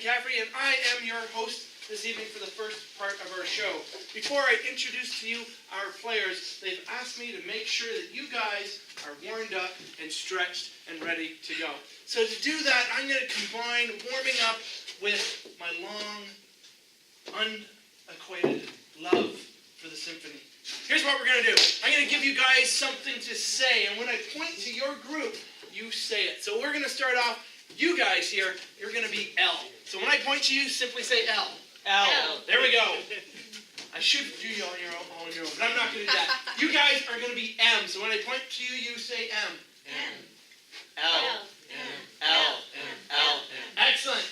McCaffrey, and I am your host this evening for the first part of our show. Before I introduce to you our players, they've asked me to make sure that you guys are warmed up and stretched and ready to go. So to do that, I'm going to combine warming up with my long, unequated love for the symphony. Here's what we're going to do. I'm going to give you guys something to say, and when I point to your group, you say it. So we're going to start off, you guys here, you're going to be L. So when I point to you, simply say L. L. There we go. I should do you all on your own, but I'm not going to do that. You guys are going to be M. So when I point to you, you say M. M. L. M. L. M. L. M. Excellent.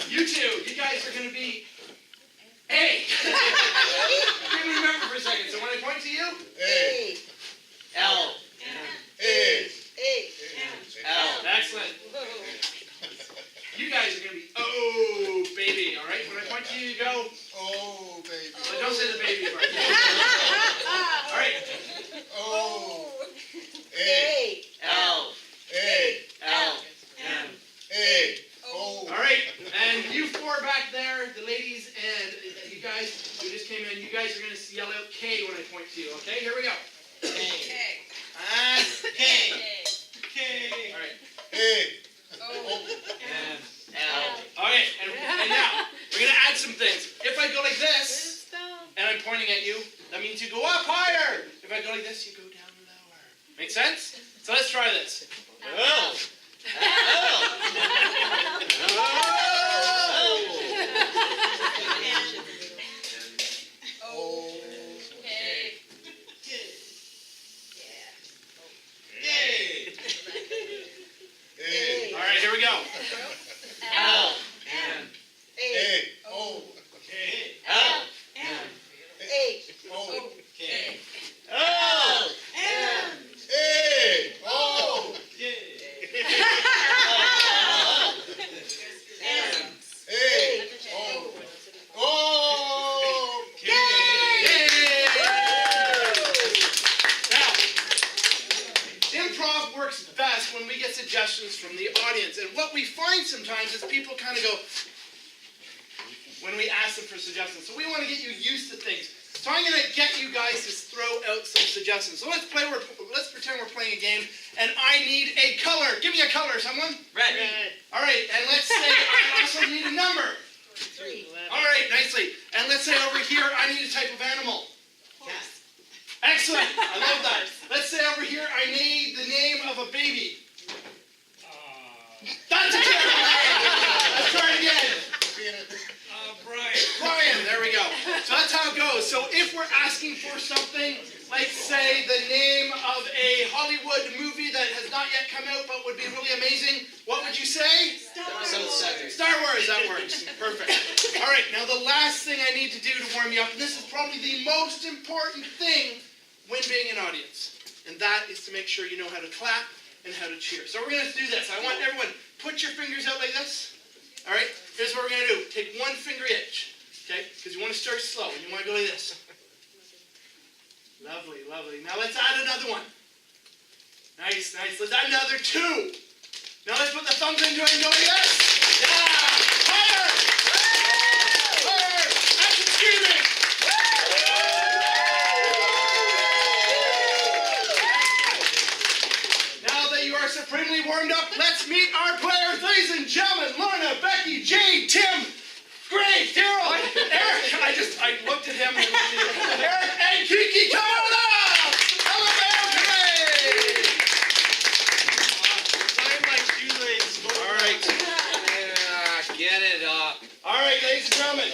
You two, you guys are going to be A. Couldn't remember for a second. So when I point to you, A. L. M. A. A. L. Excellent. You guys are going to be oh, baby. All right? When I point to you, you go Oh, baby. But don't say the baby part. All right. Oh. A. L. A. L. M. A. Oh. All right. And you four back there, the ladies and you guys who just came in, you guys are going to yell out K when I point to you. Okay? Here we go. K. And K. K. All right. A. M. L. Okay. And now, we're going to add some things. If I go like this, and I'm pointing at you, that means you go up higher. If I go like this, you go down lower. Make sense? So let's try this. L. All right, here we go. L. M. A. O. K. L. M. A. O. K. L. M. A. O. K. A. O. O. K. Now, improv works best when we get suggestions from the audience. And what we find sometimes is people kind of go, when we ask them for suggestions. So we want to get you used to things. So I'm going to get you guys to throw out some suggestions. So let's pretend we're playing a game, and I need a color. Give me a color, someone. Red. All right, and let's say I also need a number. 3. All right, nicely. And let's say over here I need a type of animal. Cat. Excellent. I love that. Let's say over here I need the name of a baby. That's a terrible name. Let's try it again. Brian, there we go. So that's how it goes. So if we're asking for something, like say the name of a Hollywood movie that has not yet come out but would be really amazing, what would you say? Star Wars. Star Wars, that works. Perfect. All right, now the last thing I need to do to warm you up, and this is probably the most important thing when being an audience, and that is to make sure you know how to clap and how to cheer. So we're going to do this. I want everyone, put your fingers out like this. All right, here's what we're going to do. Take one finger each, okay? Because you want to start slow, and you want to go like this. Lovely, lovely. Now let's add another one. Nice, nice. Let's add another 2. Now let's put the thumbs into it and go like this. Yeah! Higher! Higher! Add some screaming! Now that you are supremely warmed up, let's meet our players. Ladies and gentlemen, Lorna, Becky, Jade, Tim, Greg, Daryl, Eric. I looked at him and looked at him. Eric and Kiki, come on up! Hello, Eric! I'm like shoelace. All right. Yeah, get it up. All right, ladies and gentlemen.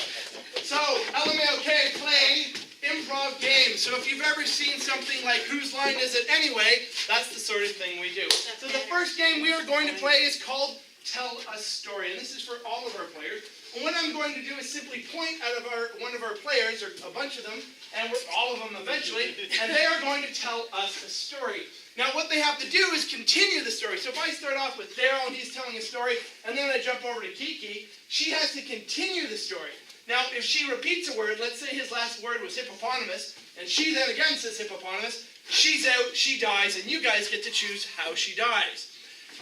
So, LMAOK play improv games. So if you've ever seen something like Whose Line Is It Anyway, that's the sort of thing we do. So the first game we are going to play is called Tell a Story. And this is for all of our players. And what I'm going to do is simply point out of one of our players, or a bunch of them, and all of them eventually, and they are going to tell us a story. Now what they have to do is continue the story. So if I start off with Daryl and he's telling a story, and then I jump over to Kiki, she has to continue the story. Now if she repeats a word, let's say his last word was hippopotamus, and she then again says hippopotamus, she's out, she dies, and you guys get to choose how she dies.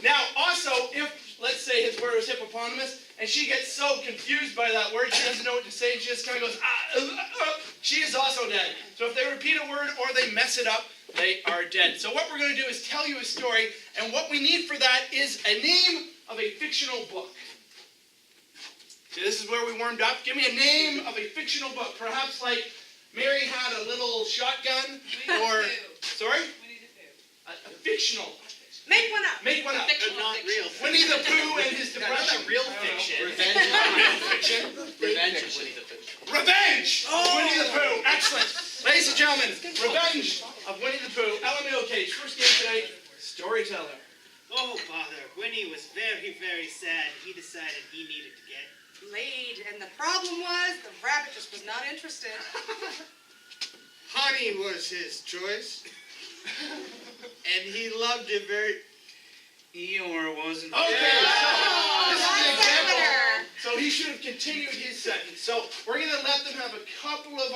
Now also, if let's say his word was hippopotamus, and she gets so confused by that word, she doesn't know what to say, she just kind of goes, she is also dead. So if they repeat a word or they mess it up, they are dead. So what we're going to do is tell you a story, and what we need for that is a name of a fictional book. So this is where we warmed up. Give me a name of a fictional book. Perhaps like Mary had a little shotgun, or, sorry? A fictional. Make one up. Make one up. Not real. Winnie the Pooh and his depression. real fiction. Revenge. Real fiction. Revenge of Winnie the Pooh. Revenge of Winnie the Pooh. Excellent. Ladies and gentlemen, Revenge of Winnie the Pooh. LMAO first game tonight, Storyteller. Oh, bother. Winnie was very, very sad. He decided he needed to get Laid, and the problem was the rabbit just was not interested. Honey was his choice, and he loved it very. Eeyore wasn't. Okay, so this is an example. Governor. So he should have continued his sentence. So we're going to let them have a couple of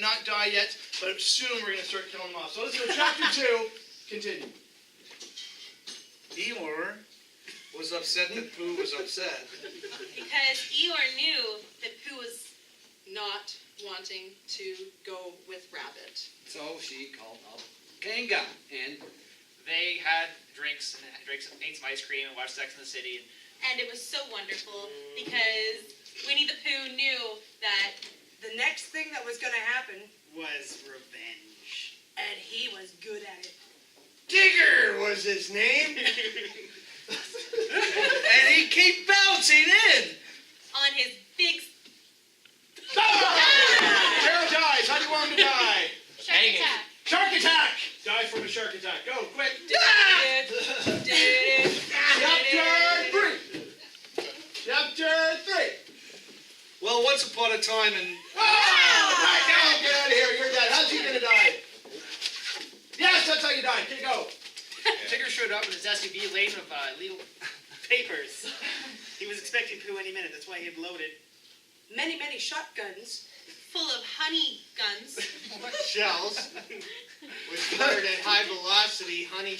not die yet, but soon we're going to start killing them off. So let's go chapter 2, continue. Eeyore was upset that Pooh was upset. Because Eeyore knew that Pooh was not wanting to go with Rabbit. So she called up Kanga, and They had drinks and ate some ice cream and watched Sex in the City. And it was so wonderful because Winnie the Pooh knew that The next thing that was going to happen, was revenge. and he was good at it. Tigger was his name, and he kept bouncing in. on his big Carol dies. How do you want him to die? Hanging. Shark attack! Die from a shark attack. Go, quick. Chapter 3. Well, once upon a time, and Right now, get out of here. You're dead. How's he gonna die? Yes, that's how you die. Okay, go. Tigger showed up in his SUV laden with legal Papers. He was expecting Pooh any minute. That's why he had loaded. Many, many shotguns. full of honey guns. shells with fired at high velocity honey.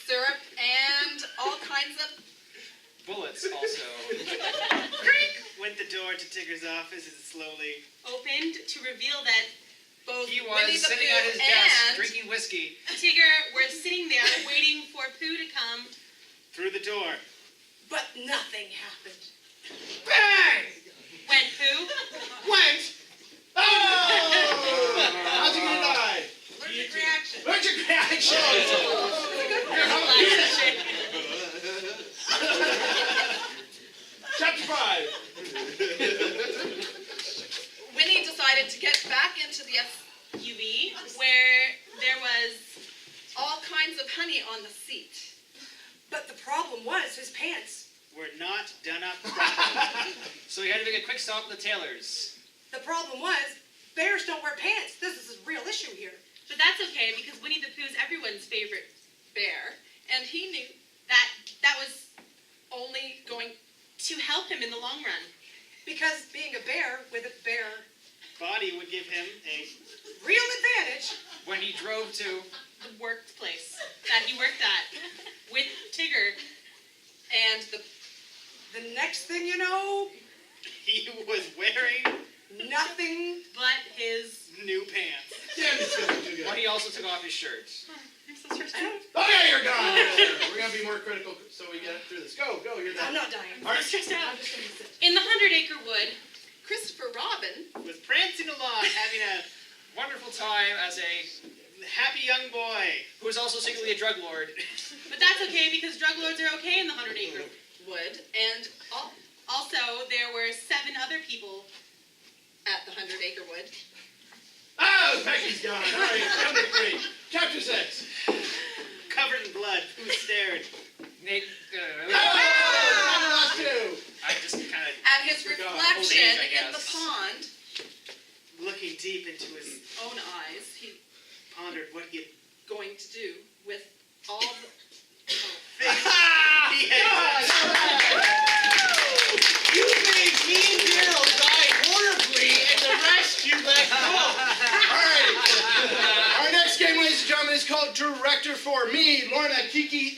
Syrup and all kinds of bullets also. Went the door to Tigger's office as it slowly. opened to reveal that both He Winnie was the sitting Pooh at his desk and drinking whiskey. Tigger were sitting there waiting for Pooh to come. Through the door. But nothing happened. Bang! When Pooh Went. Oh! How's he gonna die? Allergic reaction. Allergic reaction! Here, how about Chapter 5. Winnie decided to get back into the SUV where there was all kinds of honey on the seat. But the problem was his pants. Were not done up properly. So he had to make a quick stop at the tailor's. The problem was bears don't wear pants. This is a real issue here. But that's okay because Winnie the Pooh is everyone's favorite bear, and he knew that that was only going to help him in the long run. Because being a bear with a bear Body would give him a real advantage. When he drove to The workplace that he worked at with Tigger and the The next thing you know, he was wearing nothing. but his new pants. Damn, this isn't too good. But he also took off his shirt. I'm so stressed out. Okay, you're done. We're gonna be more critical so we get through this. Go, you're I'm done. not dying. All right. I'm stressed out. I'm just gonna sit. In the 100-acre wood, Christopher Robin Was prancing along, having a Wonderful time as a happy young boy. who was also secretly a drug lord. But that's okay because drug lords are okay in the 100-acre wood. And also, there were 7 other people at the 100-acre wood. Oh, Becky's gone. All right, number 3. Chapter 6. Covered in blood. Who stared? Nate, Oh, last 2. I just kind of At his Forgot. reflection Old age, I in the guess. pond, Looking deep into his own eyes, he pondered what he had going to do with all the... He had You made me and Daryl die horribly, and the rest you let go. All right. Our next game, ladies and gentlemen, is called Director for me, Lorna, Kiki,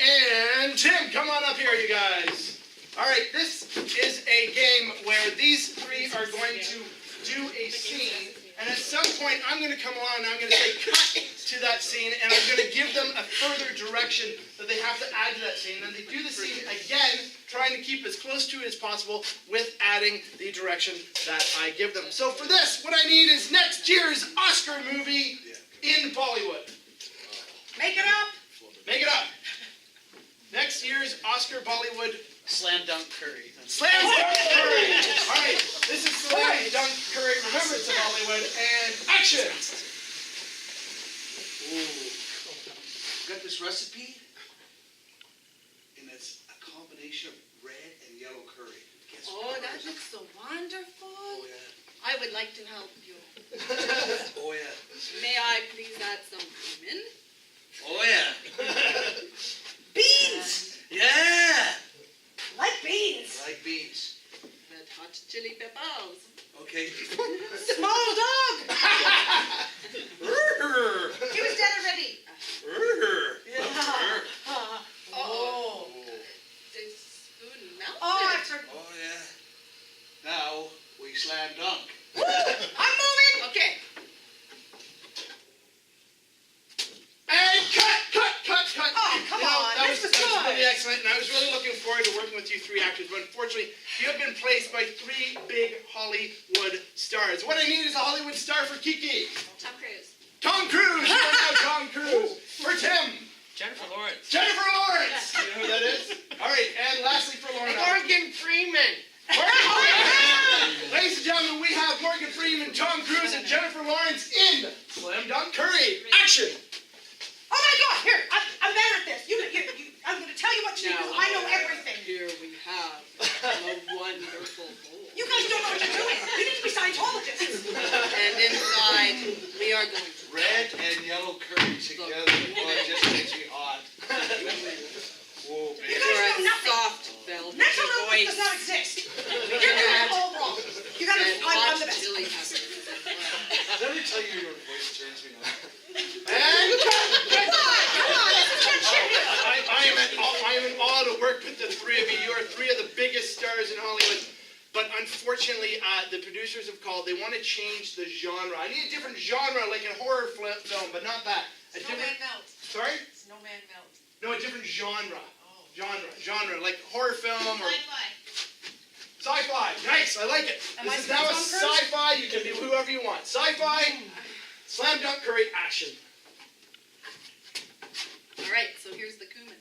and Tim. Come on up here. here, you guys. All right, this is a game where these three are going to do a scene, and at some point I'm going to come along and I'm going to say cut to that scene, and I'm going to give them a further direction that they have to add to that scene. Then they do the scene again, trying to keep as close to it as possible with adding the direction that I give them. So for this, what I need is next year's Oscar movie in Bollywood. Make it up. Make it up. Next year's Oscar Bollywood Slam dunk curry. Slam Dunk Curry. All right, this is Slam Dunk Curry. Remember, it's in Hollywood. And action. Ooh. Got this recipe? And it's a combination of red and yellow curry. Guess Oh, what? that looks so wonderful. Oh, yeah. I would like to help you. Oh, yeah. May I please add some cumin? Oh, yeah. Beans. Yeah. Like beans. Like beans. Red hot chili peppers. Okay. Small dog. He was dead already. Oh. The spoon melted. Oh, I forgot. Oh, yeah. Now we slam dunk. I'm moving. Okay. And cut. Oh, come on. That This was was good. really excellent, and I was really looking forward to working with you three actors, but unfortunately, you have been placed by three big Hollywood stars. What I need is a Hollywood star for Kiki. Tom Cruise. Tom Cruise. You don't have Tom Cruise. For Tim. Jennifer Lawrence. Jennifer Lawrence. You know who that is? All right, and lastly for Lorna. Morgan Freeman. Ladies and gentlemen, we have Morgan Freeman, Tom Cruise, and Jennifer Lawrence in Slam Dunk Curry. Action. Oh my God! Here, I'm better at this. I'm going to tell you what you do. I know everything. Here we have a wonderful bowl. You guys don't know what you're doing. You need to be Scientologists. And inside, we are going to Red and yellow curry together. Oh, it just makes me hot. Whoa, You baby. guys for a know nothing. soft velvet Mental illness voice does not exist. You're doing it all wrong. You got to. and I'm hot the best. chili peppers as well. Let me tell you, your voice turns me on. And cut. Come on, this is good shit. I am in awe to work with the three of you. You are three of the biggest stars in Hollywood. But unfortunately, the producers have called. They want to change the genre. I need a different genre, like a horror film, but not that. A different. melt. Sorry? Snowman melt. No, a different genre. Genre, like horror film or sci-fi. Nice, I like it. Am I This is now a Tom Cruise? sci-fi. You can be whoever you want. Sci-fi. Slam Dunk Curry action. All right, so here's the cumin.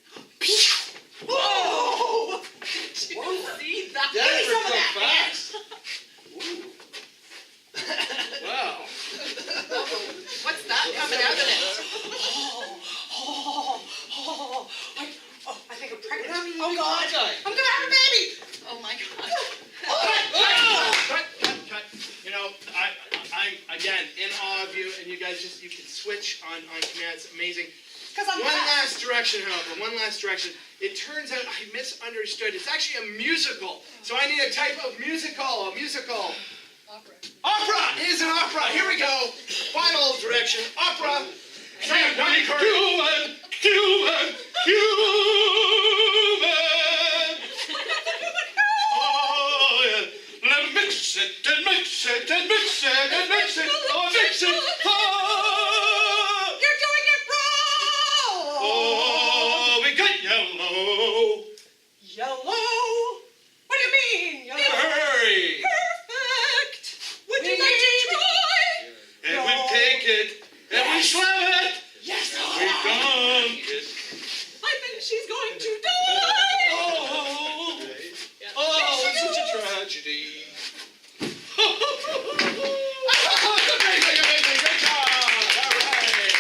Whoa! Did you see that? Jennifer, some of so that, fast. Wow. What's that coming out of it? I think I'm pregnant. Oh God! I'm gonna have a baby. Oh my God. Cut. You know, I'm again in awe of you, and you guys you can switch on command. It's amazing. Because I'm One fast. last direction, however. One last direction. It turns out I misunderstood. It's actually a musical. So I need a type of musical. A musical. Opera is an opera. Here we go. Final direction. Opera. Slam Dunk Curry. Cuban. Oh, yeah. Let me mix it and mix it and mix it and mix it. Oh, mix it. Oh, You're doing it wrong. oh, we got yellow. Yellow. What do you mean? Yellow. Hurry. Perfect. Would you like to try? And we take it and we slam it. Yes. We dunk it. I think she's going to die. Oh, oh, it's such a tragedy. Amazing. Great job. All right.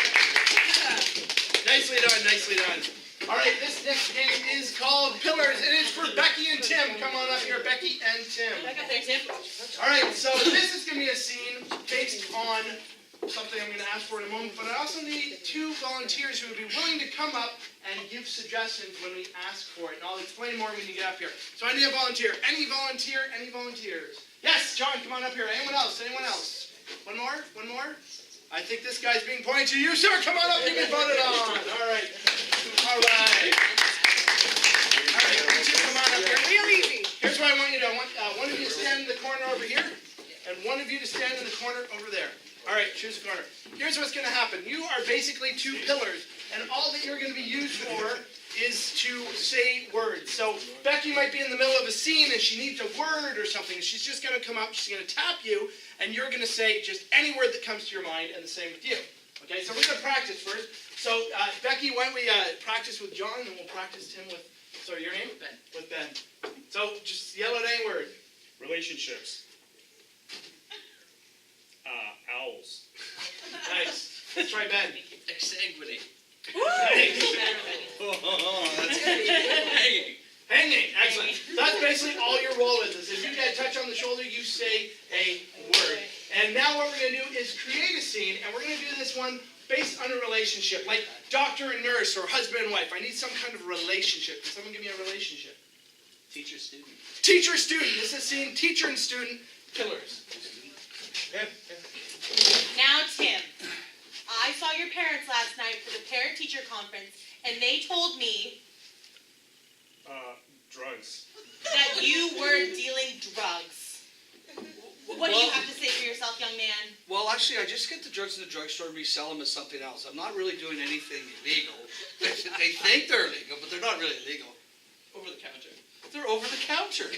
Nicely done. All right, this next game is called Pillars, and it's for Becky and Tim. Come on up here, Becky and Tim. I got their tip. All right, so this is going to be a scene based on something I'm going to ask for in a moment, but I also need two volunteers who would be willing to come up and give suggestions when we ask for it. And I'll explain more when you get up here. So I need a volunteer. Any volunteers? Yes, John, come on up here. Anyone else? One more? I think this guy's being pointed to you, sir. Come on up, you get voted on. All right. of you to stand in the corner over there. All right, choose a corner. Here's what's going to happen. You are basically two pillars, and all that you're going to be used for is to say words. So Becky might be in the middle of a scene and she needs a word or something. She's just going to come up, she's going to tap you, and you're going to say just any word that comes to your mind, and the same with you. Okay, so we're going to practice first. So Becky, why don't we practice with John, and we'll practice Tim with, sorry, your name? Ben. With Ben. So just yell out any word. Relationships. Owls. Nice. Let's try Ben. Exsanguinate. Oh, that's Hanging. Excellent. That's basically all your role is. If you get a touch on the shoulder, you say a word. And now what we're going to do is create a scene, and we're going to do this one based on a relationship, like doctor and nurse or husband and wife. I need some kind of relationship. Can someone give me a relationship? Teacher, student. Teacher, student. This is scene teacher and student pillars. Now, Tim, I saw your parents last night for the parent-teacher conference, and they told me drugs. that you were dealing drugs. What do you have to say for yourself, young man? Well, actually, I just get the drugs in the drugstore and resell them as something else. I'm not really doing anything illegal. They think they're illegal, but they're not really illegal. Over the counter. They're over the counter.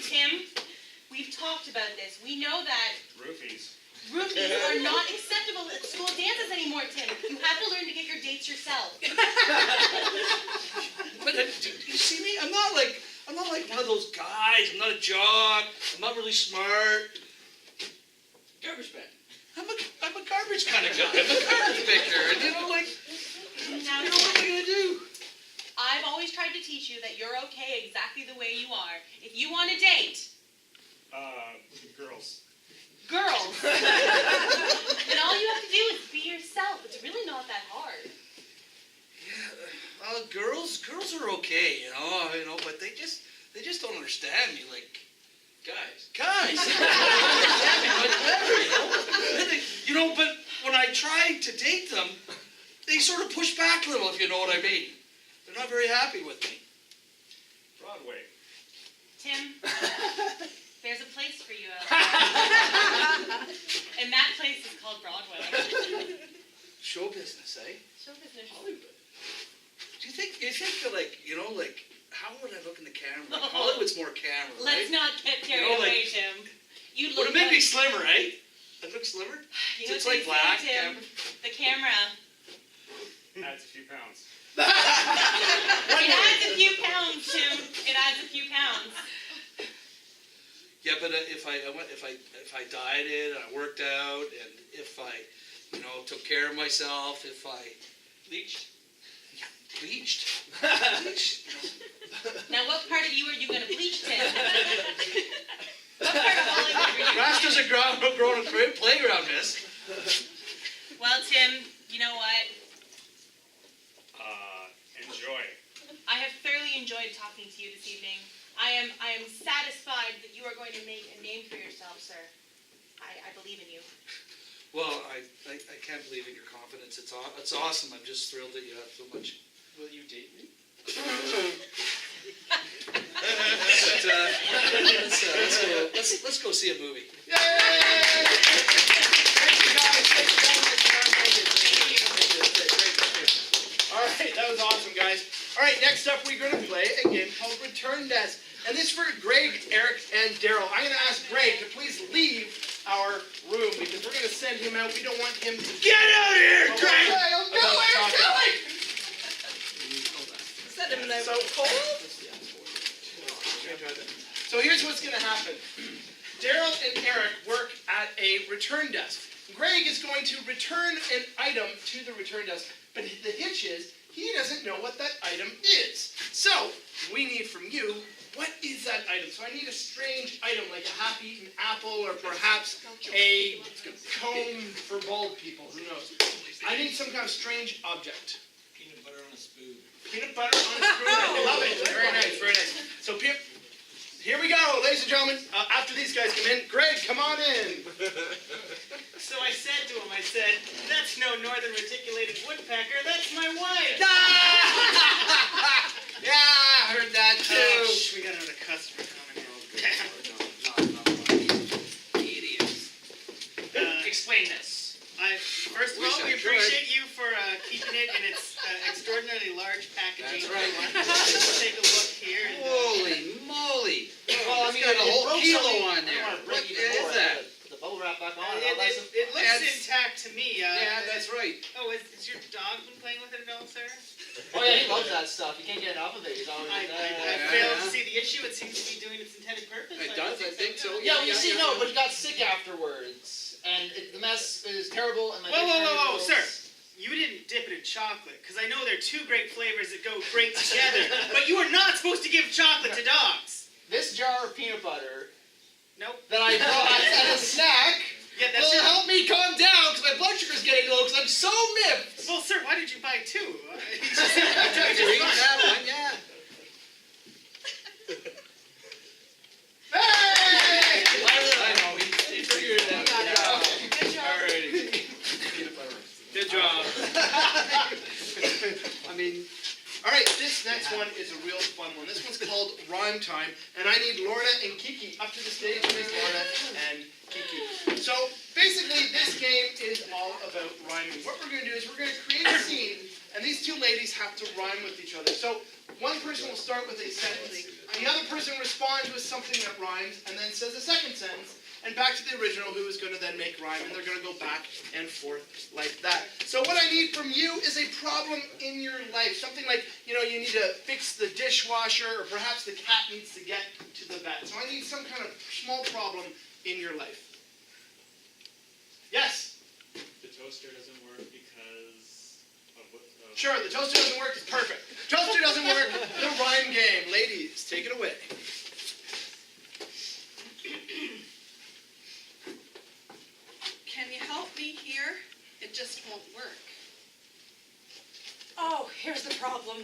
Tim, we've talked about this. We know that Roofies. roofies are not acceptable at school dances anymore, Tim. You have to learn to get your dates yourself. But do you see me? I'm not like one of those guys. I'm not a jock. I'm not really smart. Garbage man. I'm a garbage kind of guy. I'm a garbage picker. And Now, what am I gonna do? I've always tried to teach you that you're okay exactly the way you are. If you want a date, Girls. girls, then all you have to do is be yourself. It's really not that hard. Yeah, girls are okay, you know, but they just don't understand me, like guys. They don't understand me much better, you know. You know, but when I try to date them, they sort of push back a little, if you know what I mean. They're not very happy with me. Broadway. Tim, there's a place for you out there. And that place is called Broadway. Show business, eh? Show business. Hollywood. Do you think that, like, you know, like, how would I look in the camera? Like, Hollywood's more camera, Let's right? not get carried You know, away, like- Tim. You Would look it make me like, slimmer, eh? I look slimmer? you know It's what like they black say, Tim? camera. The camera. Adds a few pounds. It adds a few pounds, Tim. It adds a few pounds. Yeah, but if I dieted and I worked out and if I, you know, took care of myself, if I bleached. Now, what part of you are you going to bleach, Tim? What part of Hollywood are you? Grass doesn't grow on a playground, miss. Well, Tim, you know what? Enjoy. I have thoroughly enjoyed talking to you this evening. I am satisfied that you are going to make a name for yourself, sir. I believe in you. Well, I can't believe in your confidence. It's awesome. I'm just thrilled that you have so much. Will you date me? Let's go see a movie. Yay! Thank you guys. Thank you very much. Thank you. All right, that was awesome, guys. All right, next up we're going to play a game called Return Desk. And this is for Greg, Eric, and Daryl. I'm going to ask Greg to please leave our room because we're going to send him out. We don't want him to Get out of here, Oh, Greg! okay, I'm going, I'm going! Send him So cold? So here's what's going to happen. Daryl and Eric work at a return desk. Greg is going to return an item to the return desk, but the hitch is he doesn't know what that item is. So we need from you, what is that item? So I need a strange item like a half-eaten apple or perhaps a comb for bald people. Who knows? I need some kind of strange object. Peanut butter on a spoon. Peanut butter on a spoon. I love it. Very nice, very nice. So here we go, ladies and gentlemen. After these guys come in, Greg, come on in. So I said to him, that's no northern reticulated woodpecker, that's my wife. Yeah, I heard that Oh, too. we got another customer coming in. Idiots. kilo on there. I don't wanna break What even is more. that? Put the bubble wrap back on. It I'll let looks That's- intact to me. Yeah, that's right. Oh, has your dog been playing with it at all, sir? Oh yeah, he loves that stuff. You can't get enough of it. He's always. I yeah, failed yeah. to see the issue. It seems to be doing its intended purpose. It does, I think so. Yeah, well, you see, no, but he got sick afterwards, and the mess is terrible. And my Whoa, dictionary sir! goes- You didn't dip it in chocolate, because I know there are two great flavors that go great together. But you are not supposed to give chocolate to dogs. This jar of peanut butter Nope. that I brought as a snack Yeah, that's will your. help me calm down because my blood sugar's getting low because I'm so miffed. Well, sir, why did you buy two? Green, that one, yeah. Hey! I know, he figured it out. Good job. Alrighty. Good job. I mean, All right, this next one is a real fun one. This one's called Rhyme Time, and I need Lorna and Kiki up to the stage, please. Lorna and Kiki. So basically, this game is all about rhyming. What we're going to do is we're going to create a scene, and these two ladies have to rhyme with each other. So one person will start with a sentence, the other person responds with something that rhymes, and then says a second sentence, and back to the original, who is going to then make rhyme, and they're going to go back and forth like that. So what I need from you is a problem in your life. Something like, you need to fix the dishwasher, or perhaps the cat needs to get to the vet. So I need some kind of small problem in your life. Yes? The toaster doesn't work because of what? Sure, the toaster doesn't work, it's perfect. Toaster doesn't work, the rhyme game. Ladies, take it away. Can you help me here? It just won't work. Oh, here's the problem.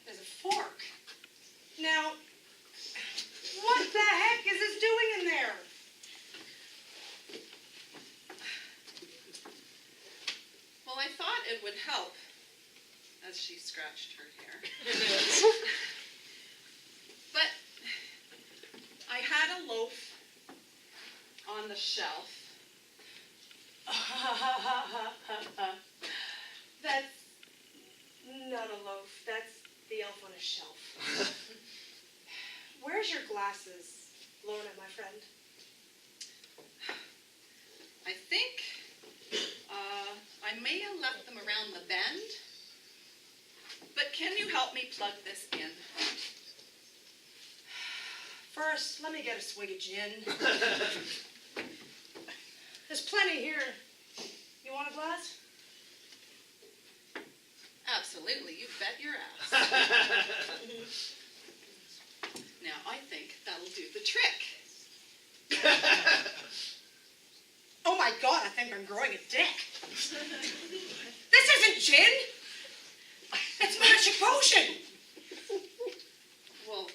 There's a fork. Now, what the heck is this doing in there? Well, I thought it would help, as she scratched her hair. But I had a loaf on the shelf. That's not a loaf. That's the elf on a shelf. Where's your glasses, Lorna, my friend? I think I may have left them around the bend. But can you help me plug this in? First, let me get a swig of gin. There's plenty here. You want a glass? Absolutely, you bet your ass. Now, I think that'll do the trick. Oh my God, I think I'm growing a dick. This isn't gin. It's magic potion. Well,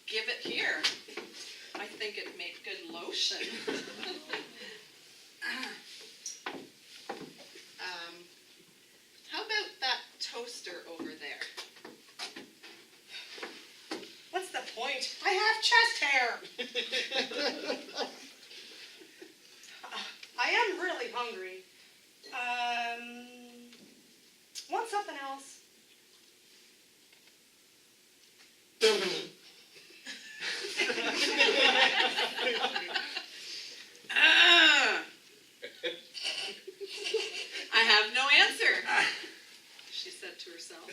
give it here. I think it'd make good lotion. How about that toaster over there? What's the point? I have chest hair. I am really hungry. Want something else? I have no answer, she said to herself.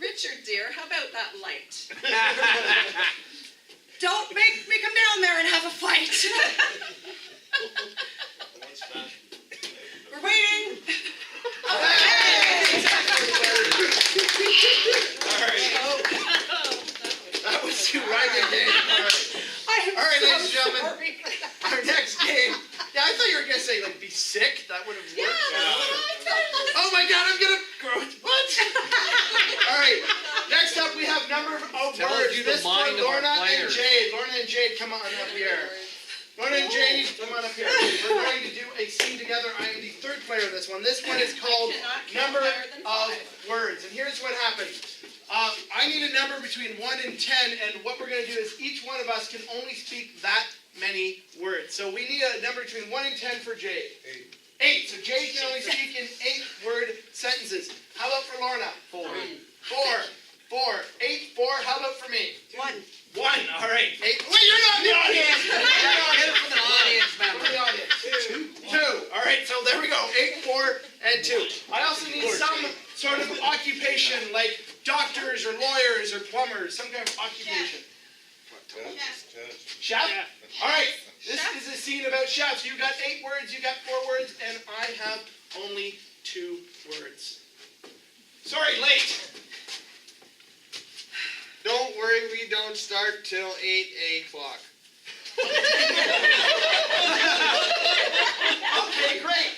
Richard, dear, how about that light? Don't make me come down there and have a fight. We're waiting. That was the rhyming game. All right, ladies and gentlemen. Sorry. Our next game. Yeah, I thought you were going to say, be sick. That would have worked. Oh my God, I'm going to grow it. What? All right. Next up, we have number of Tells words. you the This for mind of our Lorna and players. Jade. Lorna and Jade, come on up here. Lorna and Jade, come on up here. We're going to do a scene together. I am the third player of this one. This one is called cannot count Number higher than of 5. Words. And here's what happened. I need a number between 1 and 10, and what we're going to do is each one of us can only speak that many words. So we need a number between 1 and 10 for Jade. 8. So Jade can only speak in 8-word sentences. How about for Lorna? 4. 4. 4. 8 occupation, like doctors or lawyers or plumbers, some kind of occupation. Chef? All right, this is a scene about chefs. You got 8 words, you got 4 words, and I have only 2 words. Sorry, late. Don't worry, we don't start till 8 o'clock. Okay, great.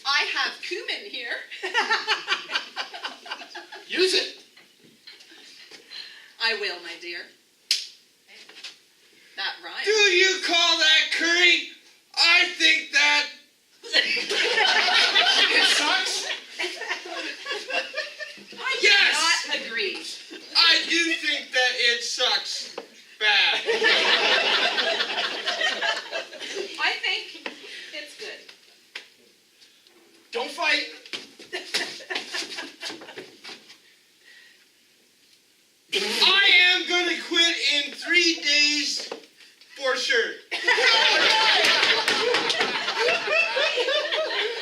I have cumin here. Use it. I will, my dear. That rhymes. Do you call that curry? I think that... It sucks. Yes! Not agree. I do think that it sucks bad. I think it's good. Don't fight. I am gonna quit in 3 days for sure.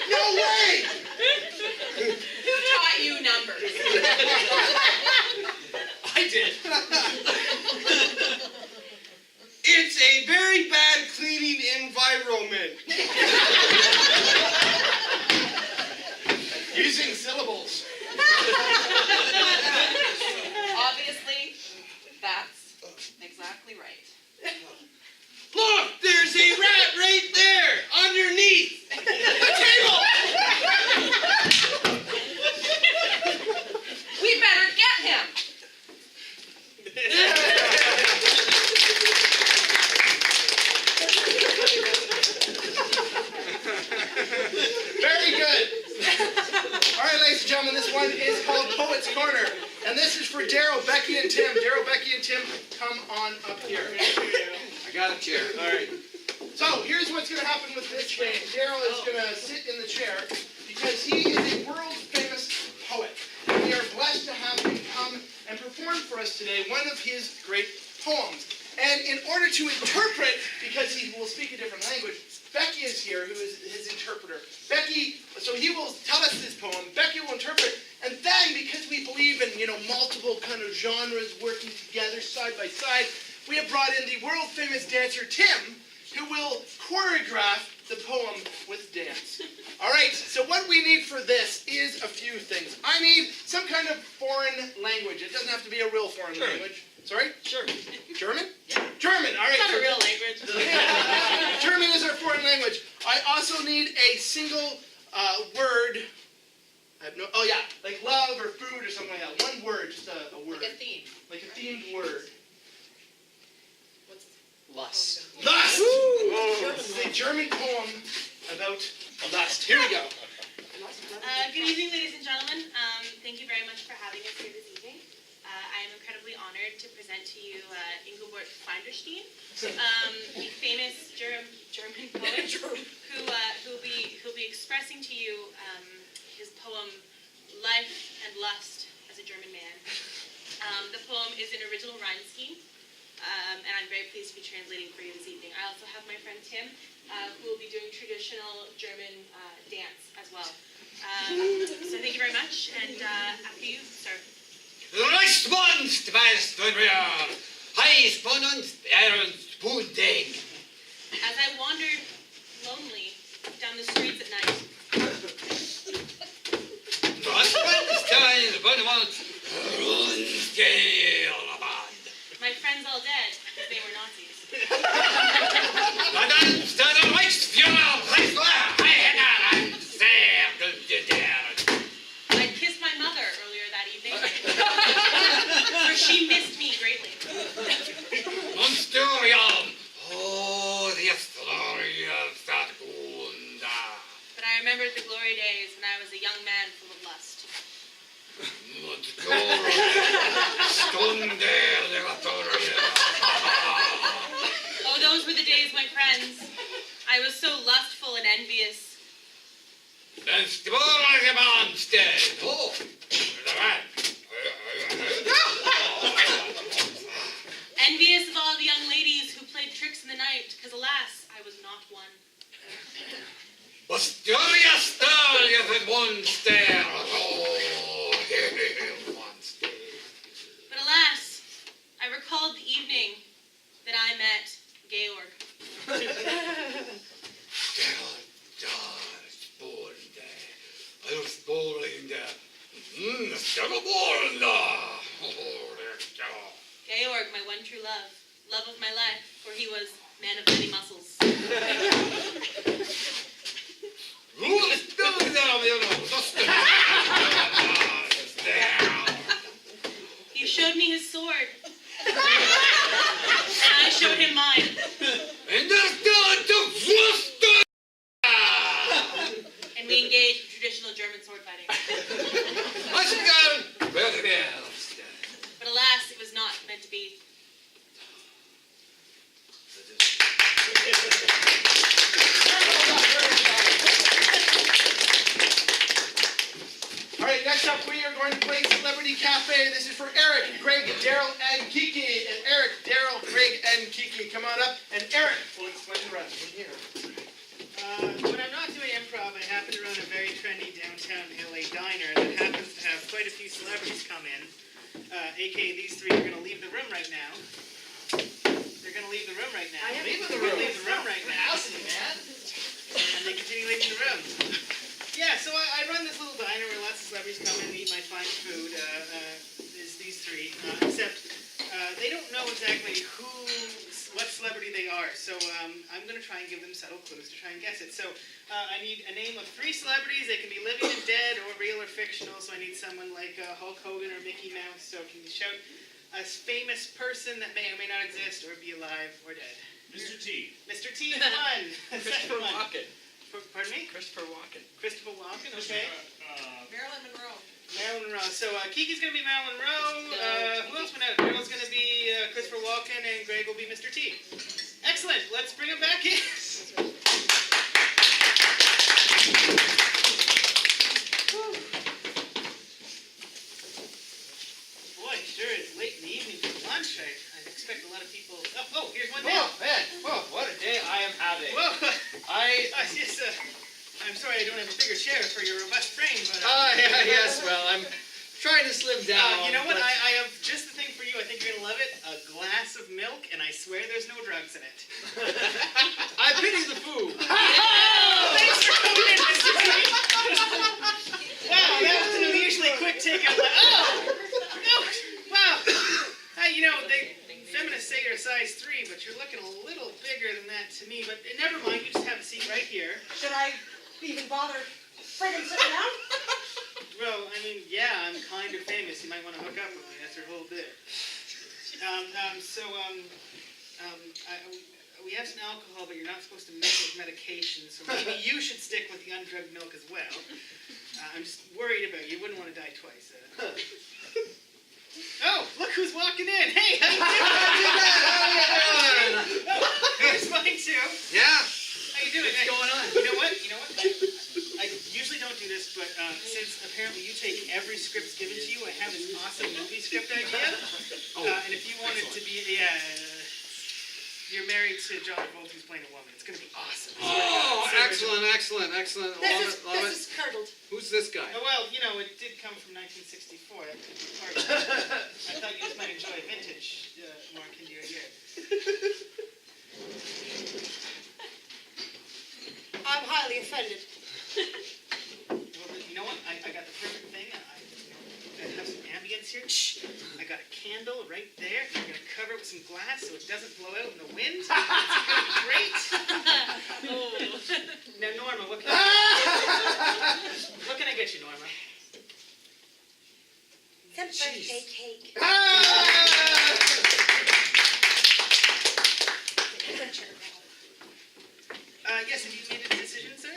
No way. Who taught you numbers? I did. It's a very bad cleaning environment. Using syllables. Obviously, that's exactly right. Look, there's a rat right there, underneath the table. We better get him. Very good. All right, ladies and gentlemen, this one is called Poet's Corner. And this is for Daryl, Becky, and Tim. Daryl, Becky, and Tim, come on up here. I got a chair. All right. So here's what's going to happen with this game. Daryl is going to sit in the chair because he is a world-famous poet. We are blessed to have him come and perform for us today one of his great poems. And in order to interpret, because he will speak a different language, Becky is here, who is his interpreter. Becky, so he will tell us this poem. Becky will interpret, and then because we believe in, multiple kind of genres working together side by side, we have brought in the world-famous dancer Tim, who will choreograph the poem with dance. All right, so what we need for this is a few things. I need some kind of foreign language. It doesn't have to be a real foreign language. Sorry? Sure. German? Yeah. German, all right. It's not a real language. German is our foreign language. I also need a single word. Like love or food or something like that. One word, just a word. Like a theme. Like a themed word. Lust. Lust! This is a German poem about lust. Here we go. Good evening, ladies and gentlemen. Thank you very much for having us here this evening. I am incredibly honored to present to you Engelbert Feinderstein, the famous German poet who'll be expressing to you his poem "Life and Lust as a German Man." The poem is an original rhyme scheme, and I'm very pleased to be translating for you this evening. I also have my friend Tim, who will be doing traditional German dance as well. So thank you very much, and after you, sir. Reichsbund, weißt du, heiß von uns Ehrenspundig. As I wandered lonely down the streets at night, my friends all dead because they were Nazis. I kissed my mother earlier that evening, for she missed me greatly. But I remembered the glory days when I was a young man full of lust. Oh, those were the days, my friends. I was so lustful and envious. Envious of all the young ladies who played tricks in the night, because alas, I was not one. Astoria Stallion with one stare. Oh, one stare. But alas, I recalled the evening that I met Georg. I was born there. Georg, my one true love of my life, for he was man of many muscles. He showed me his sword. And I showed him mine. And we engaged in traditional German sword fighting. But alas, it was not meant to be. All right, next up we are going to play Celebrity Cafe. This is for Eric, Greg, Daryl, and Kiki. And Eric, Daryl, Greg, and Kiki, come on up. And Eric will explain the rest from here. When I'm not doing improv, I happen to run a very trendy downtown LA diner that happens to have quite a few celebrities come in. AKA these three are going to leave the room right now. They're going to leave the room right now. Leave the They're room. gonna leave the room right now. Man. And they continue leaving the room. Yeah, so I run this little diner where lots of celebrities come in and eat my fine food. Is these three, except they don't know exactly what celebrity they are. So I'm going to try and give them subtle clues to try and guess it. So I need a name of three celebrities. They can be living and dead, or real or fictional. So I need someone like Hulk Hogan or Mickey Mouse. So can you shout a famous person that may or may not exist, or be alive or dead? Mr. T. Mr. T is one. Christopher Second one. Walken. Pardon me? Christopher Walken. Christopher Walken, okay. Marilyn Monroe. Marilyn Monroe. So Kiki's going to be Marilyn Monroe. Who else went out? Daryl's going to be Christopher Walken, and Greg will be Mr. T. Excellent. Let's bring him back in. Boy, sure is late in the evening for lunch. I expect a lot of people. Oh, here's one down. Oh, man. Whoa, what a day I am having. Whoa. I I'm sorry I don't have a bigger chair for your robust frame, but. Yes, well, I'm trying to slim down. You know what? but- I have just the thing for you. I think you're gonna love it. A glass of milk, and I swear there's no drugs in it. I pity the food. Thanks for coming in, Mr. T. Wow, that was an unusually quick take. I'm like, oh, no, wow. You know, feminists say you're a size 3, but you're looking a little bigger than that to me. But never mind. You just have a seat right here. Should I even bother friggin' sitting down? Well, I mean, yeah, I'm kind of famous. You might want to hook up with me. That's your whole bit. We have some alcohol, but you're not supposed to mix with medication, so maybe you should stick with the undrugged milk as well. I'm just worried about you. You wouldn't want to die twice. Oh, look who's walking in. Hey, how you doing? Here's mine too. Yeah. How you doing? What's going on? You know what? I usually don't do this, but since apparently you take every script given to you, I have this awesome movie script idea. And if you wanted to be, you're married to John Travolta, who's playing a woman. It's gonna be awesome. Oh, So excellent. Love This is curdled. Who's this guy? Oh, well, you know, it did come from 1964. That could be part of it. I thought you just might enjoy vintage, Mark, into your year. I'm highly offended. Well, you know what? I got the perfect thing. I have some ambience here. Shh. I got a candle right there. I'm going to cover it with some glass so it doesn't blow out in the wind. It's going to be great. Now, Norma, what can I get you, Norma? Some birthday cake. Yes, have you made a decision, sir?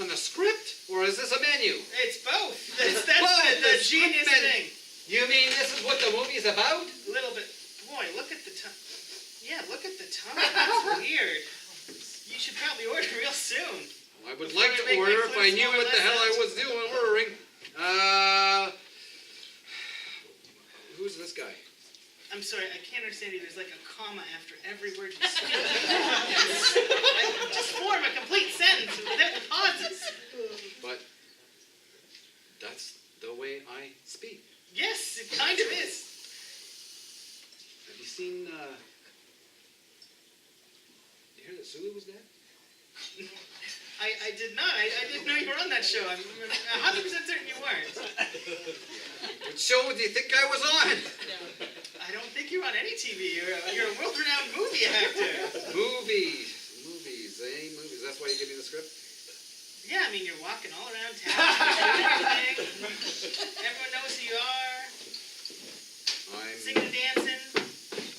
On the script? Or is this a menu? It's both. It's That's both. the The genius script thing. You mean this is what the movie's about? A little bit. Boy, look at the tongue. Yeah, look at the tongue. That's weird. You should probably order real soon. I would Before like I to make my order if I clues knew more or what the less hell I out. was doing ordering. Who's this guy? I'm sorry, I can't understand you. There's like a comma after every word you speak. Just form a complete sentence without pauses. But that's the way I speak. Yes, it kind of is. Have you seen, you hear that Sulu was dead? I did not. I didn't know you were on that show. I'm 100% certain you weren't. What show do you think I was on? I don't think you're on any TV. You're a world-renowned movie actor. Movies, eh? Movies. That's why you give me the script? Yeah, I mean, you're walking all around town, doing everything. Everyone knows who you are. Singing and dancing.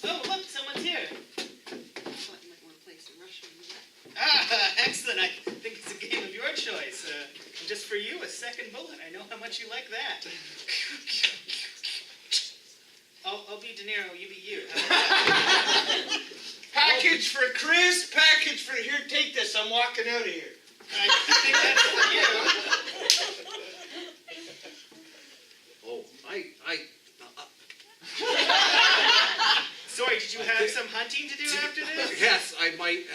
Oh, look, someone's here. I thought you might want to play some Russian roulette. Ah, excellent. I think it's a game of your choice. And just for you, a second bullet. I know how much you like that. I'll be De Niro, you be you. Package for Chris, package for here, take this, I'm walking out of here. I think that's for you. Oh, Sorry, did you have some hunting to do after this? yes, I might,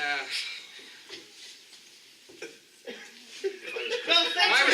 Well, thanks for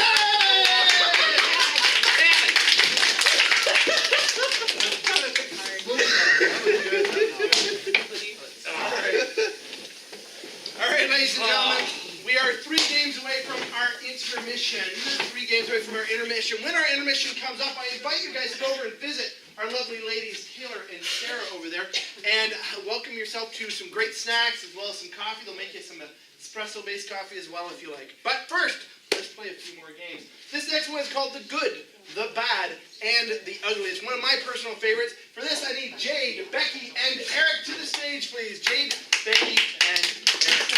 All right, ladies and gentlemen, we are 3 games away from our intermission. 3 games away from our intermission. When our intermission comes up, I invite you guys to go over and visit our lovely ladies, Taylor and Sarah over there, and welcome yourself to some great snacks as well as some coffee. They'll make you some espresso-based coffee as well if you like. But first, let's play a few more games. This next one is called The Good, The Bad, and The Ugly. It's one of my personal favorites. For this, I need Jade, Becky, and Eric to the stage, please. Jade, Becky, and Eric.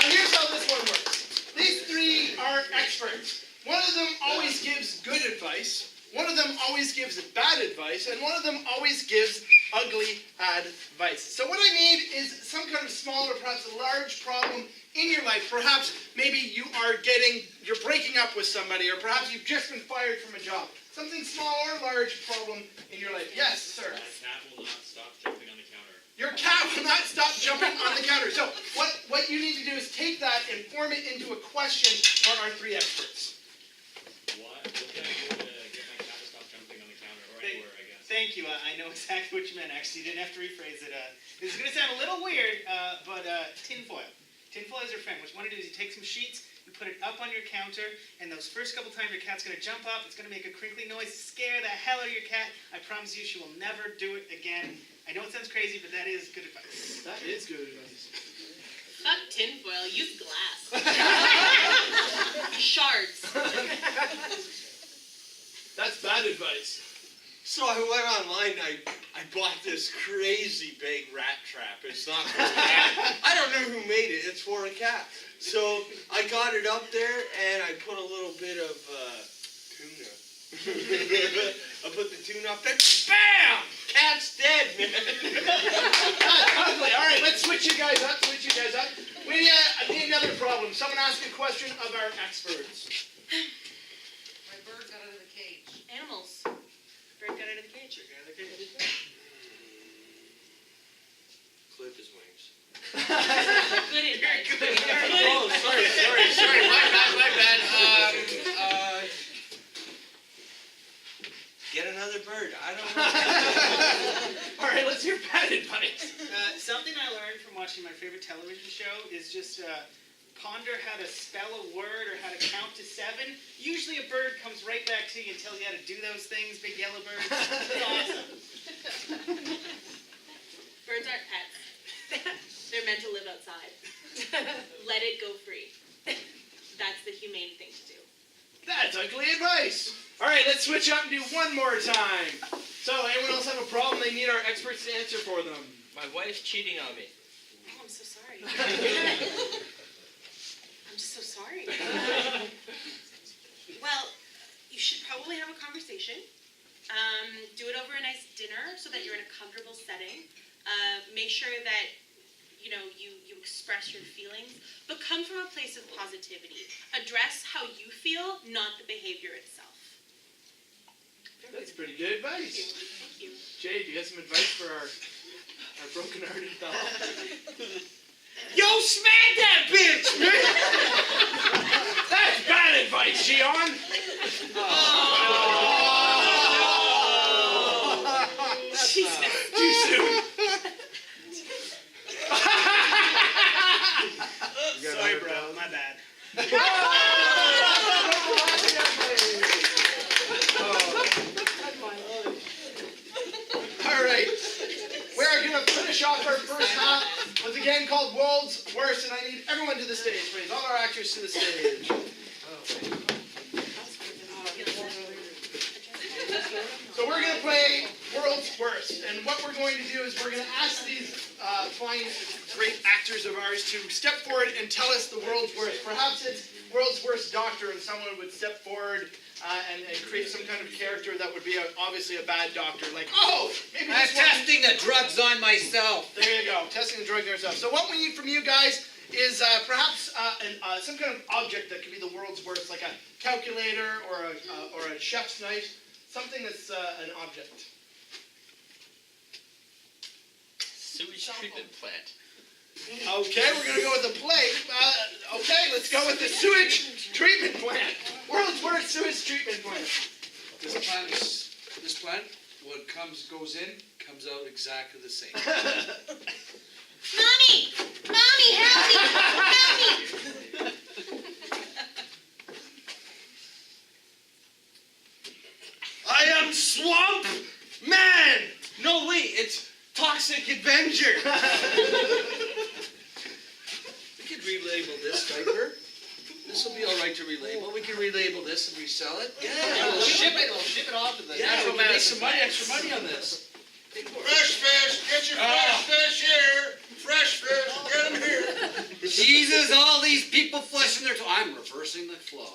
Now here's how this one works. These 3 are experts. One of them always gives good advice, one of them always gives bad advice, and one of them always gives ugly advice. So what I need is some kind of small or perhaps a large problem in your life. Perhaps maybe you're breaking up with somebody, or perhaps you've just been fired from a job. Something small or large problem in your life. Yes, sir. My cat will not stop jumping on the counter. Your cat will not stop jumping on the counter. So what you need to do is take that and form it into a question for our 3 experts. What can I do to get my cat to stop jumping on the counter or anywhere, I guess? Thank you. I know exactly what you meant, actually. You didn't have to rephrase it. This is going to sound a little weird, but tinfoil. Tinfoil is your friend. What you want to do is you take some sheets, you put it up on your counter, and those first couple times your cat's going to jump up, it's going to make a crinkly noise, scare the hell out of your cat. I promise you she will never do it again. I know it sounds crazy, but that is good advice. That is good advice. Fuck tinfoil, use glass. Shards. That's bad advice. So I went online and I bought this crazy big rat trap. It's not for a cat. I don't know who made it. It's for a cat. So I got it up there and I put a little bit of tuna. I put the tuna up there. Bam! Cat's dead, man. Ugly. All right, let's switch you guys up. We need another problem. Someone ask a question of our experts. My bird got out of the cage. Animals. Bird got out of the cage. clip his wings. Good advice. Oh, sorry. My bad. Get another bird. I don't know. All right, let's hear bad advice. Something I learned from watching my favorite television show is just ponder how to spell a word or how to count to 7. Usually a bird comes right back to you and tells you how to do those things, big yellow birds. It's awesome. Birds aren't pets. They're meant to live outside. Let it go free. That's the humane thing to do. That's ugly advice. All right, let's switch up and do one more time. So, anyone else have a problem they need our experts to answer for them? My wife's cheating on me. Oh, I'm so sorry. I'm just so sorry. Well, you should probably have a conversation. Do it over a nice dinner so that you're in a comfortable setting. Make sure that you express your feelings, but come from a place of positivity. Address how you feel, not the behavior itself. Very That's pretty good advice. Jay, do you have some advice for our broken-hearted doll? Yo, smack that bitch, man! That's bad advice, Gion. Too soon. Sorry, bro. My bad. All right. We're going to finish off our first half with a game called World's Worst, and I need everyone to the stage, please. All our actors to the stage. So we're going to play World's Worst, and what we're going to do is we're going to ask these fine, great actors of ours to step forward and tell us the world's worst. Perhaps it's world's worst doctor, and someone would step forward and create some kind of character that would be obviously a bad doctor. Like, oh, maybe I'm this one. testing the drugs on myself. There you go, testing the drug yourself. So what we need from you guys is perhaps some kind of object that could be the world's worst, like a calculator or a chef's knife, something that's an object. Sewage treatment plant. Okay, we're gonna go with the plate. Okay, let's go with the sewage treatment plant. World's worst sewage treatment plant. This plant, what goes in, comes out exactly the same. Mommy! Mommy, help me! Help me! I am Swamp Man! No, wait, it's Toxic Avenger! We could relabel this diaper. This will be all right to relabel. We can relabel this and resell it. Yeah, We'll ship it off to the yeah, natural we can make medicine some money, plants. extra money on this. Fresh fish, get your fresh fish here! Fresh fish, get them here! Jesus, all these people flushing their I'm reversing the flow.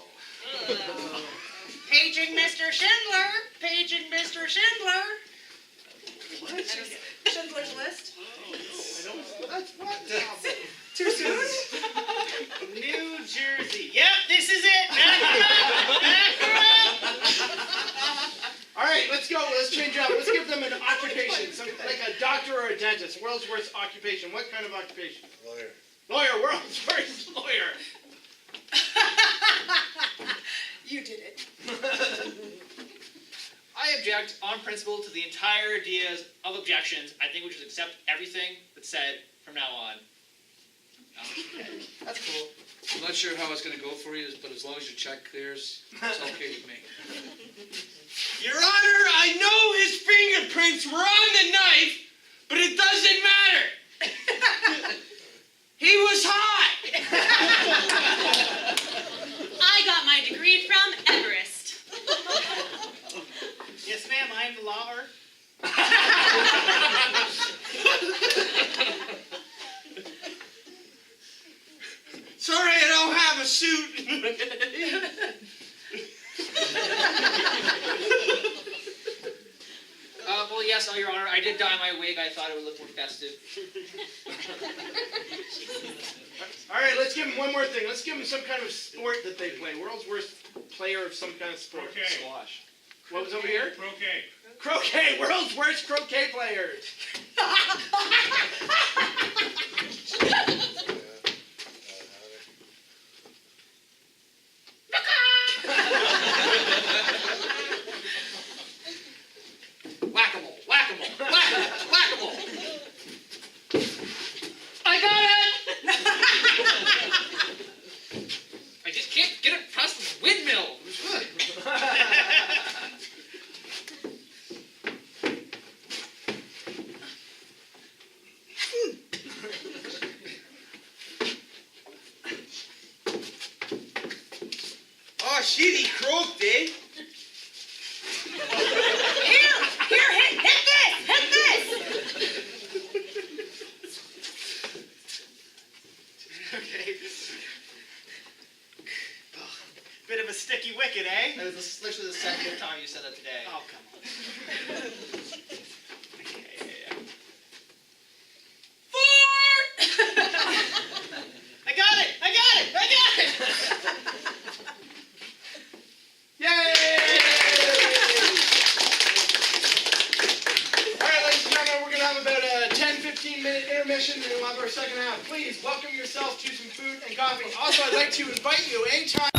Paging Mr. Schindler. Paging Mr. Schindler. Schindler's List. That's what? Too soon? New Jersey. Yep, this is it. All right, let's go. Let's change it up. Let's give them an occupation, something like a doctor or a dentist. World's worst occupation. What kind of occupation? Lawyer. Lawyer. World's worst lawyer. You did it. I object on principle to the entire ideas of objections. I think we should accept everything that's said from now on. That's cool. I'm not sure how it's going to go for you, but as long as your check clears, it's okay with me. Your Honor, I know his fingerprints were on the knife, but it doesn't matter. He was hot. I got my degree from Everest. Yes, ma'am, I am the lawer. Sorry, I don't have a suit. Well, yes, Your Honor, I did dye my wig. I thought it would look more festive. All right, let's give them one more thing. Let's give them some kind of sport that they play. World's worst player of some kind of sport. Croquet. Squash. What was over here? Croquet. Croquet. World's worst croquet players. Whack-a-mole, whack-a-mole, whack-a-mole, whack-a-mole. I got it! I just can't get it past the windmill. Oh, shit, he croaked, eh? Here, hit this! Okay. Oh, bit of a sticky wicket, eh? That is literally the second time you said that today. Oh, come on. I got it! Yay! session and we'll have our second half. Please welcome yourself to some food and coffee. Also, I'd like to invite you anytime.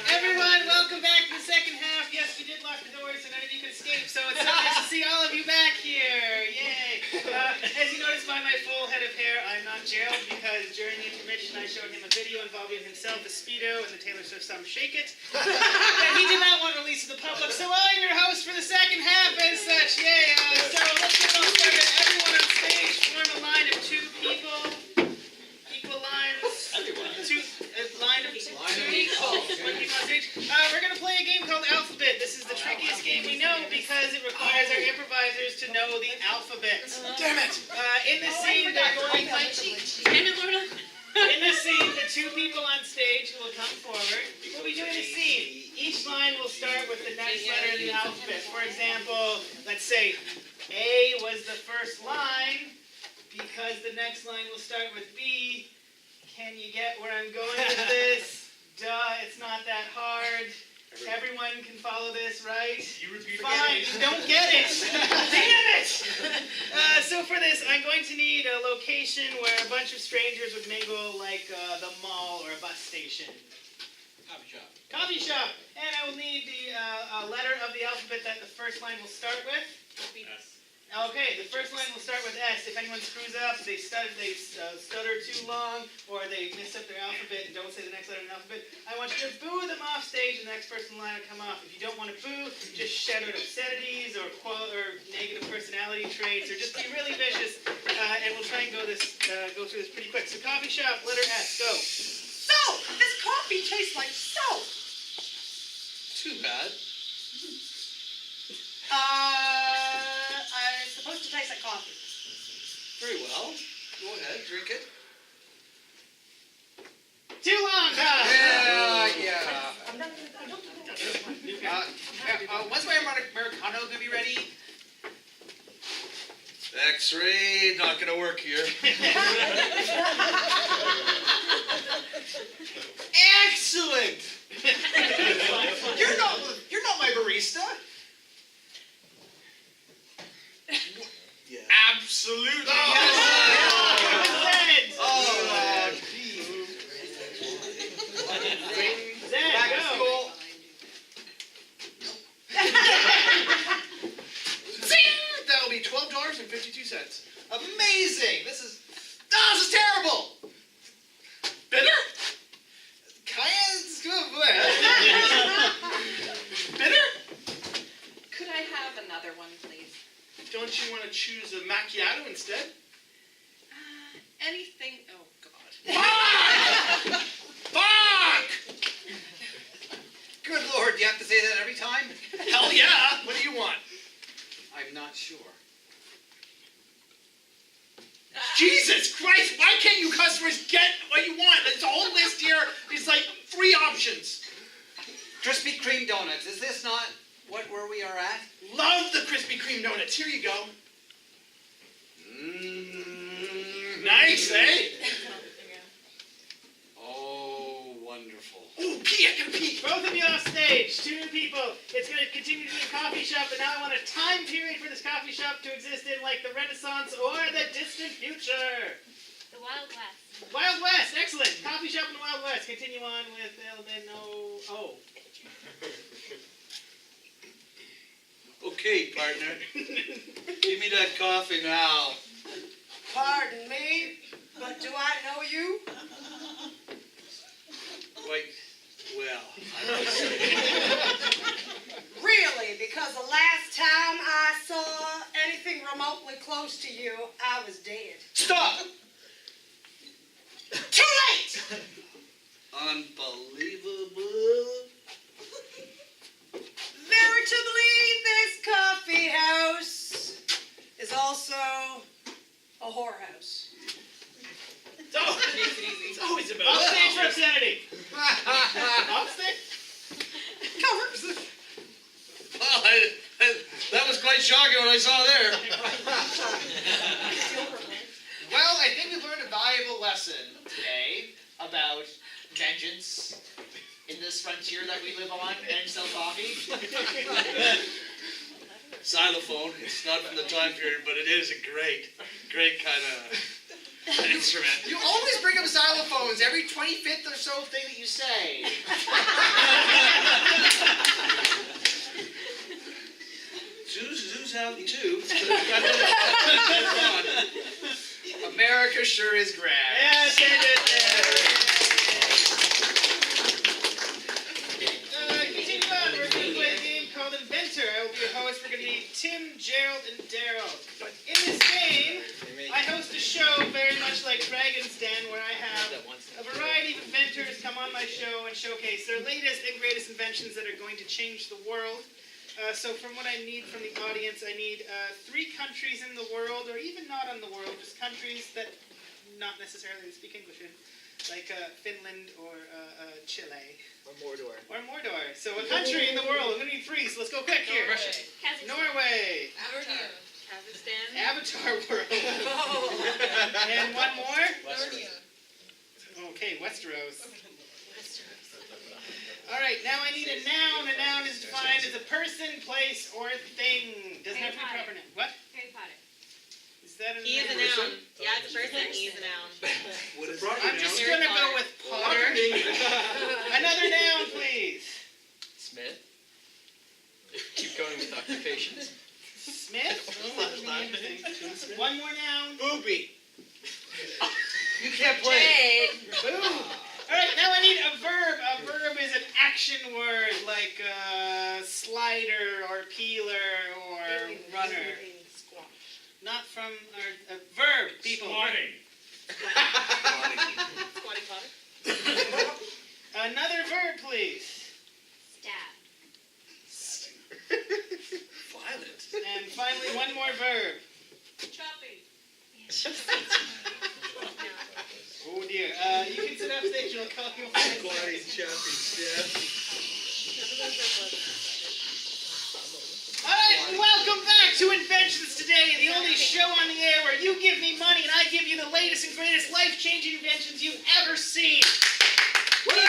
Everyone, welcome back to the second half. Yes, we did lock the doors so none of you could escape, so it's so nice to see all of you back here. Yay! As you noticed by my full head of hair, I'm not Gerald because during the intermission I showed him a video involving himself, a Speedo, and the Taylor Swift song Shake It. That he did not want to release to the public, so I'm your host for the second half as such. Yay! So let's get it all started. Everyone on stage, form a line of two people. Equal lines. Line of two equals. One people on stage. We're going to play a game called Alphabet. This is the trickiest game we know because it requires our improvisers to know the alphabet. Damn it! In this scene, they're going to... Damn it, Lorna. In this scene, the two people on stage who will come forward will be doing a scene. Each line will start with the next letter in the alphabet. For example, let's say A was the first line because the next line will start with B. Can you get where I'm going with this? Duh, it's not that hard. Everyone can follow this, right? You repeat Fine, you don't get it. Damn it! So for this, I'm going to need a location where a bunch of strangers would mingle, like the mall or a bus station. Coffee shop. Coffee shop. And I will need the letter of the alphabet that the first line will start with. Yes. Okay, the first line will start with S. If anyone screws up, they stutter too long, or they mess up their alphabet and don't say the next letter in the alphabet, I want you to boo them off stage, and the next person in line will come off. If you don't want to boo, just shout out obscenities or negative personality traits, or just be really vicious, and we'll try and go through this pretty quick. So coffee shop, letter S, go. Soap! This coffee tastes like soap! Too bad. It's supposed to taste like coffee. Very well. Go ahead, drink it. Too long, huh? Yeah. When's my Americano gonna be ready? X-ray, not gonna work here. Excellent! You're not my barista. Yeah. Absolutely. Zed! Oh, Zed, Back to go. school. That'll be $12.52. Amazing! This is terrible! Bitter? Bitter? Could I have another one, please? Don't you want to choose a macchiato instead? Anything. Oh, God. Fuck! Good Lord, you have to say that every time? Hell yeah! What do you want? I'm not sure. Jesus Christ! Why can't you customers get what you want? There's a whole list here. There's like 3 options. Krispy Kreme donuts. Is this not where we are at? Love the Krispy Kreme donuts. Here you go. Nice, eh? Oh, wonderful. Ooh, pee! I gotta pee. Both of you off stage, 2 new people. It's going to continue to be a coffee shop, but now I want a time period for this coffee shop to exist in, like the Renaissance or the distant future. The Wild West. Wild West, excellent. Coffee shop in the Wild West. Continue on with L-N-O-O. Okay. Okay, partner. Give me that coffee now. Pardon me, but do I know you? Quite well, I would say. Really, because the last time I saw anything remotely close to you, I was dead. Stop! Too late! Unbelievable. Veritably, this coffee house is also a whorehouse. It's always about Offstage for obscenity. Offstage? Covers. Well, that was quite shocking what I saw there. Well, I think we learned a valuable lesson today about vengeance in this frontier that we live on and sell coffee. Xylophone. It's not from the time period, but it is a great kind of instrument. You always bring up xylophones every 25th or so thing that you say. Zoos have them too. America sure is grand. Yes, and continue on. We're going to play a game called Inventor. I will be your host. We're going to be Tim, Gerald, and Daryl. In this game, I host a show very much like Dragon's Den, where I have a variety of inventors come on my show and showcase their latest and greatest inventions that are going to change the world. So from what I need from the audience, I need 3 countries in the world, or even not in the world, just countries that not necessarily speak English in, like Finland or Chile. Or Mordor. Or Mordor. So a country in the world. I'm going to need 3, so let's go quick here. Kazakhstan. Norway. Kazakhstan. Avatar world. And one more? Okay, Westeros. All right, now I need a noun. A noun is defined as a person, place, or thing. Doesn't have to be proper name. What? Harry Potter. Is that a He is a noun? noun. Yeah, it's a person. He is a noun. What is I'm just Harry gonna go Potter. with Potter. Another noun, please. Smith. Keep going with occupations. Smith. Oh, that would be interesting. One more noun. Booby. You can't play. Boom. All right, now I need a verb. A verb is an action word like slider or peeler or runner. Not from our verb, people. Squatty Potter. Another verb, please. Stab. Violent. And finally, one more verb. Chopping. Oh dear. You can sit upstage and I'll call you. Squatty, choppy, step. Alright, welcome back to Inventions Today, the only show on the air where you give me money and I give you the latest and greatest life-changing inventions you've ever seen. Thank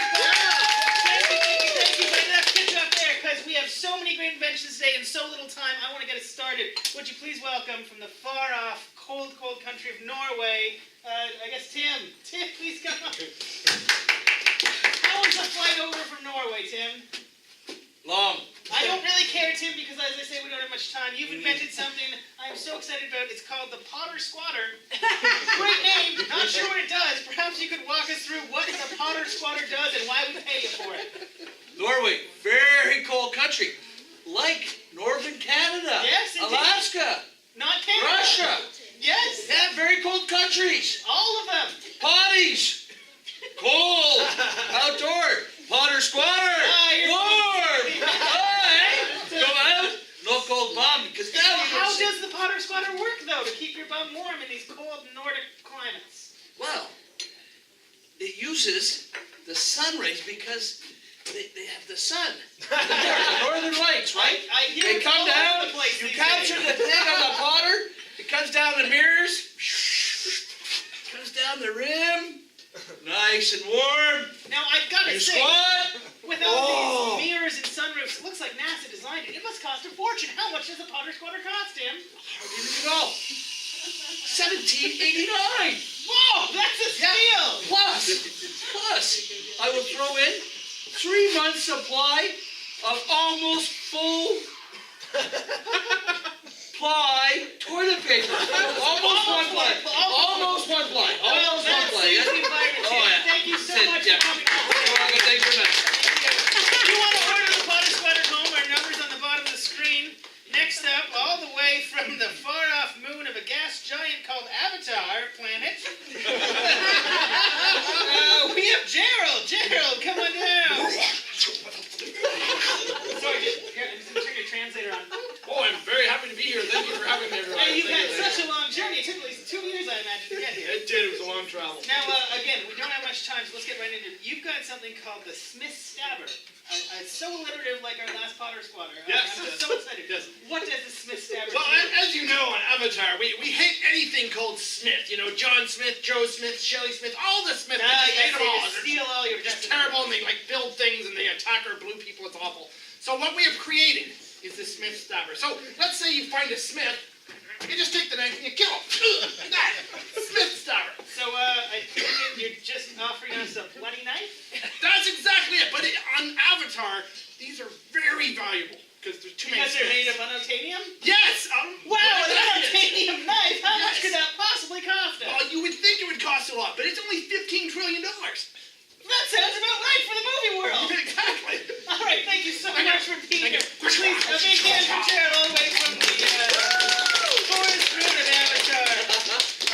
you. But enough pitch up there, because we have so many great inventions today in so little time. I want to get us started. Would you please welcome from the far-off, cold country of Norway, I guess Tim. Tim, please come on. How was the flight over from Norway, Tim? Long. I don't really care, Tim, because as I say, we don't have much time. You've invented something I'm so excited about. It's called the Potter Squatter. Great name. Not sure what it does. Perhaps you could walk us through what the Potter Squatter does and why we pay you for it. Norway, very cold country. Like northern Canada. Yes, indeed. Alaska. Not Canada. Russia. Yes. Yeah, very cold countries. All of them. Potties. Cold. Outdoor. Potter Squatter. You're Warm. Go out. No cold bomb, because now you How don't see- does the Potter Squatter work, though, to keep your bum warm in these cold Nordic climates? Well, it uses the sun rays because they have the sun. The northern lights, right? I hear They it's come all down, over the place you these capture days. the thing on the potter, it comes down the mirrors, comes down the rim, nice and warm. Now, I've got to You say, squat. with Oh. all these mirrors and sunroofs, it looks like NASA designed it. It must cost a fortune. How much does a Potter Squatter cost, Tim? Hardly even go. $17.89. Whoa, that's a steal! Plus, I will throw in 3 months supply of almost full Ply, toilet paper. Almost one ply. Almost one ply. Well, Almost one that's ply. the environment. Oh, yeah. Thank you so Said, much yeah. for coming out. Well, thank you very much. If you want to order the Potter Sweater home, our number's on the bottom of the screen. Next up, all the way from the far-off moon of a gas giant called Avatar planet, we have Gerald. Gerald, come on down. Sorry, here, I'm just going to turn your translator on. Oh, I'm very happy to be here. Thank you for having me, everyone. Hey, you've had such a long journey. It took at least 2 years, I imagine, to get here. It did. It was a long travel. Now, again, we don't have much time, so let's get right into it. You've got something called the Smith Stabber. It's so alliterative, like our last Potter Squatter. Yes, I'm yes. so excited. Yes. What does the Smith Stabber Well, do? as you know on Avatar, we hate anything called Smith. You know, John Smith, Joe Smith, Shelley Smith, all the Smith. We just hate Yes, them they all. just They're steal all your just destiny. terrible, and they like build things, and they attack our blue people. It's awful. So what we have created is the Smith Stabber. So let's say you find a Smith, you just take the knife and you kill him. Like that. Smith Stabber. So, I think you're just offering us a bloody knife? That's exactly it. But on Avatar, these are very valuable because there's too many. Because they're made Smiths. of unobtainium? Yes. Wow, an yes. unobtainium knife! How much Yes. could that possibly cost us? Well, you would think it would cost a lot, but it's only $15 trillion. That sounds about right for the movie world! Exactly. All right, thank you so Thank you. much for being Thank here. you. Please, a big hand for Gerald all the way from the forest room of Avatar.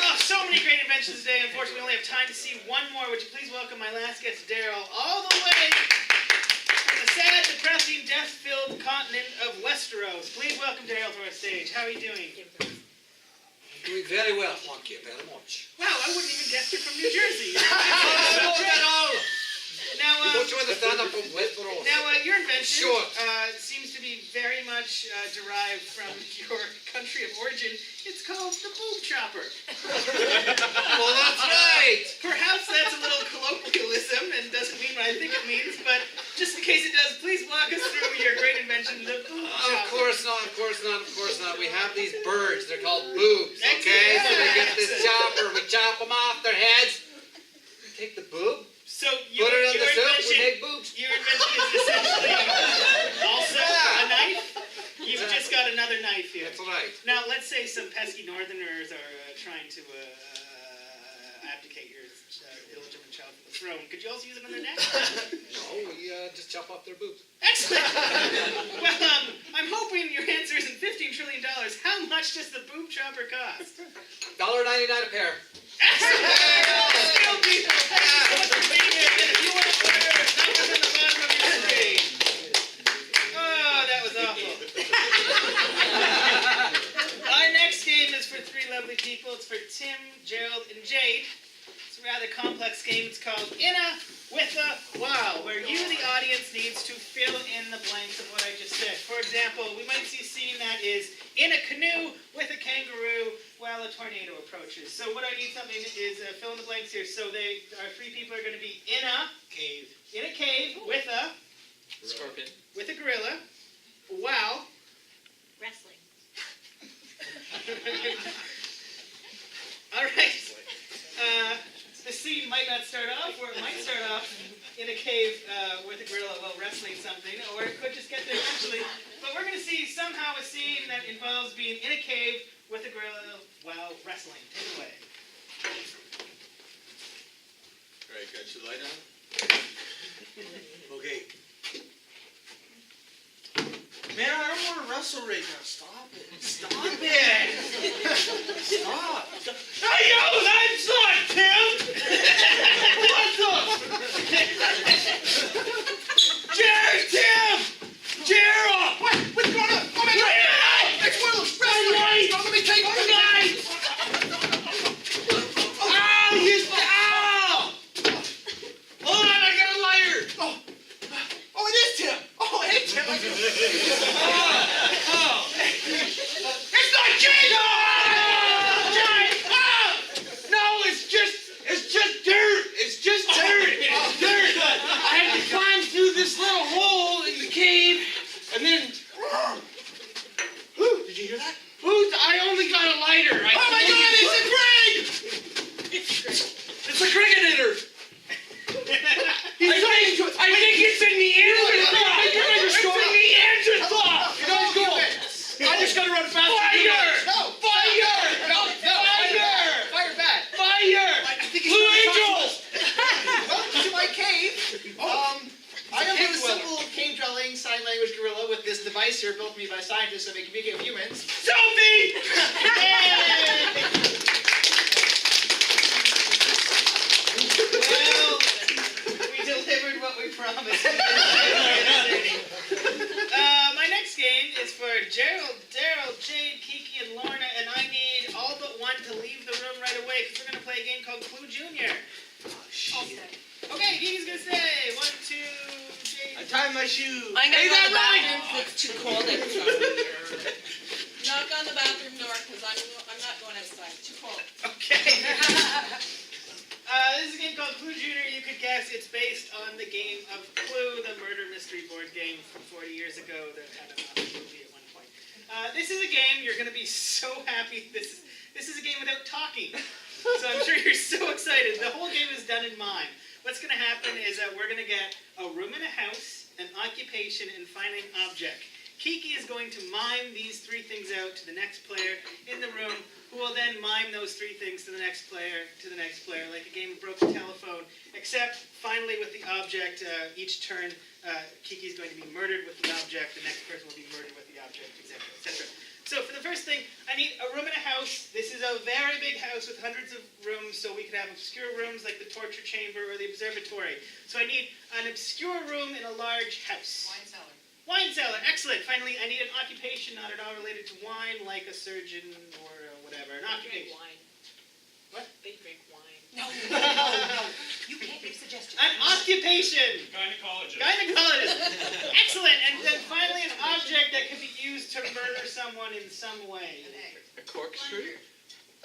Oh, so many great inventions today. Unfortunately, we only have time to see one more. Would you please welcome my last guest, Daryl, all the way from the sad, depressing, death-filled continent of Westeros. Please welcome Daryl to our stage. How are you doing? Doing very well, thank you very much. Wow, I wouldn't even guess you're from New Jersey. Not at all. Now, Don't you understand I'm from Westeros? your invention Sure. seems to be very much derived from your country of origin. It's called the boob chopper. Well, that's right. Perhaps that's a little colloquialism and doesn't mean what I think it means, but just in case it does, please walk us through your great invention, the boob chopper. Of course not, of course not, of course not. We have these birds, they're called boobs, okay? So they get this chopper, we chop them off their heads. We take the boob, So your, put it in your the soup, we invention, make boobs. your invention is essentially also a knife. You've just got another knife here. That's right. Now, let's say some pesky northerners are trying to abdicate your illegitimate child from the throne. Could you also use it on their neck? No, we just chop off their boobs. Excellent! Well, I'm hoping your answer isn't $15 trillion. How much does the boob chopper cost? $1.99 a pair. Excellent! Skilled people, thank you so much for being here. And if you want to order, numbers on the bottom of your screen. Oh, that was awful. Our next game is for three lovely people. It's for Tim, Gerald, and Jade. It's a rather complex game. It's called Inna with a Wow, where you, the audience, needs to fill in the blanks of what I just said. For example, we might see a scene that is in a canoe with a kangaroo while a tornado approaches. So what I need something is fill in the blanks here. So our three people are going to be in a cave with a Scorpion. with a gorilla. Wow. Wrestling. All right. The scene might not start off, or it might start off in a cave with a gorilla while wrestling something, or it could just get there eventually. But we're going to see somehow a scene that involves being in a cave with a gorilla while wrestling. Take it away. Alright, got your light on? Okay. Man, I don't want to wrestle right now. Stop it. Stop it! Stop. Hey, yo, that's not Tim! What's up? Jared, Tim! Gerald! What's going on? Oh my God! It's one of those wrestling guys. Let me take one. Ow, you ow! Hold on, I got a lighter. Oh, it is Tim. Oh, hey Tim. It's not Jake! No, it's just dirt. It's just dirt. It's dirt. I had to climb through eraser built for me by scientists that may communicate with humans. Sophie! Well, we delivered what we promised. My next game is for Gerald, Daryl, Jade, Kiki, and Lorna, and I need all but one to leave the room right away because we're going to play a game called Clue Junior. Okay, Kiki's going to say 1, 2, Jade. I tied my shoe. I'm gonna Hey, go to that the right? bathroom 'cause it's too cold outside. Knock on the bathroom door, because I'm not going outside, it's too cold. Okay. This is a game called Clue Junior. You could guess it's based on the game of Clue, the murder mystery board game from 40 years ago that had an awesome movie at one point. This is a game you're going to be so happy. This is a game without talking. So I'm sure you're so excited. The whole game is done in mime. What's going to happen is that we're going to get a room in a house, an occupation, and find an object. Kiki is going to mime these 3 things out to the next player in the room, who will then mime those 3 things to the next player, like a game of broken telephone, except finally with the object, each turn, Kiki's going to be murdered with the object, the next person will be murdered with the object, etc., etc. So for the first thing, I need a room in a house. This is a very big house with hundreds of rooms, so we could have obscure rooms like the torture chamber or the observatory. So I need an obscure room in a large house. Wine cellar. Wine cellar, excellent. Finally, I need an occupation not at all related to wine, like a surgeon or whatever. An They drink occupation. wine. What? They drink wine. No. You can't give suggestions. An occupation! Gynecologist. Gynecologist! Excellent! And then finally, an object that can be used to murder someone in some way. An egg. A corkscrew?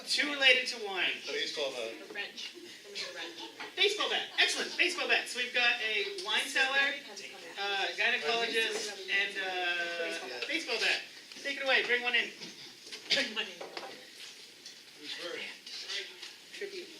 2 related to wine. Baseball bat. A wrench. Give me a wrench. Baseball bat. Excellent. Baseball bat. So we've got a wine cellar, gynecologist, and baseball bat. Take it away. Bring one in. Bring money. Tribute.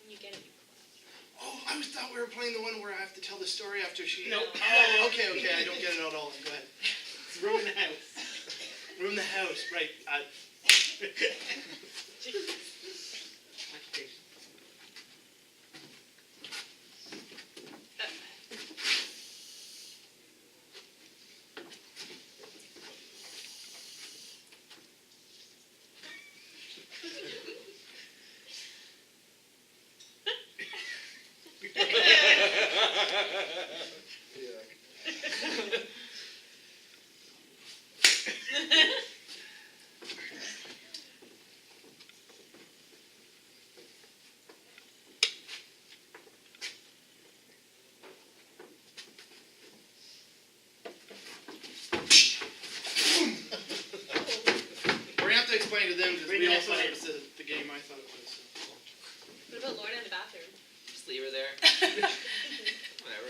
When you get it, you Oh, I always thought we were playing the one where I have to tell the story after she. Nope. Oh, okay, I don't get it at all. Go ahead. Room in the house. Room the house, right? Occupation. We're gonna have to explain to them because Bring we the all next thought one it in. was the game I thought it was. So. What about Lorna in the bathroom? Just leave her there. Whatever.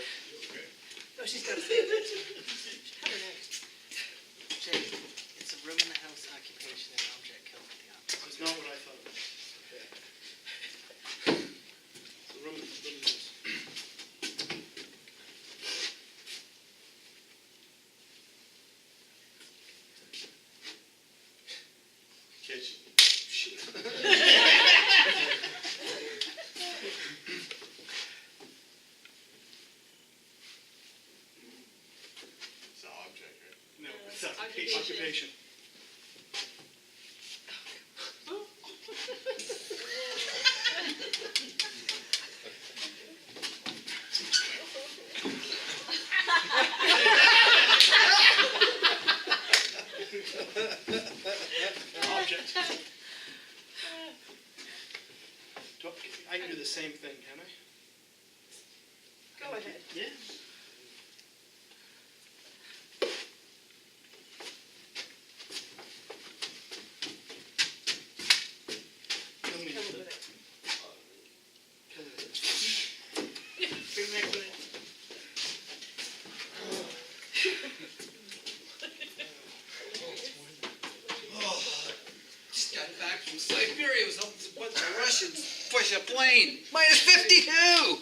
No, she's got to say that. Jay, it's a room in the house, occupation, and object killed with the object. That's not what I thought it was. So room house. Kitchen. Shit. It's an object, right? No, it's Occupation. Occupation. Object. I can do the same thing, can I? Go ahead. Yeah. Kill me. Come with it. Bring the next one in. should push a plane. Minus 52.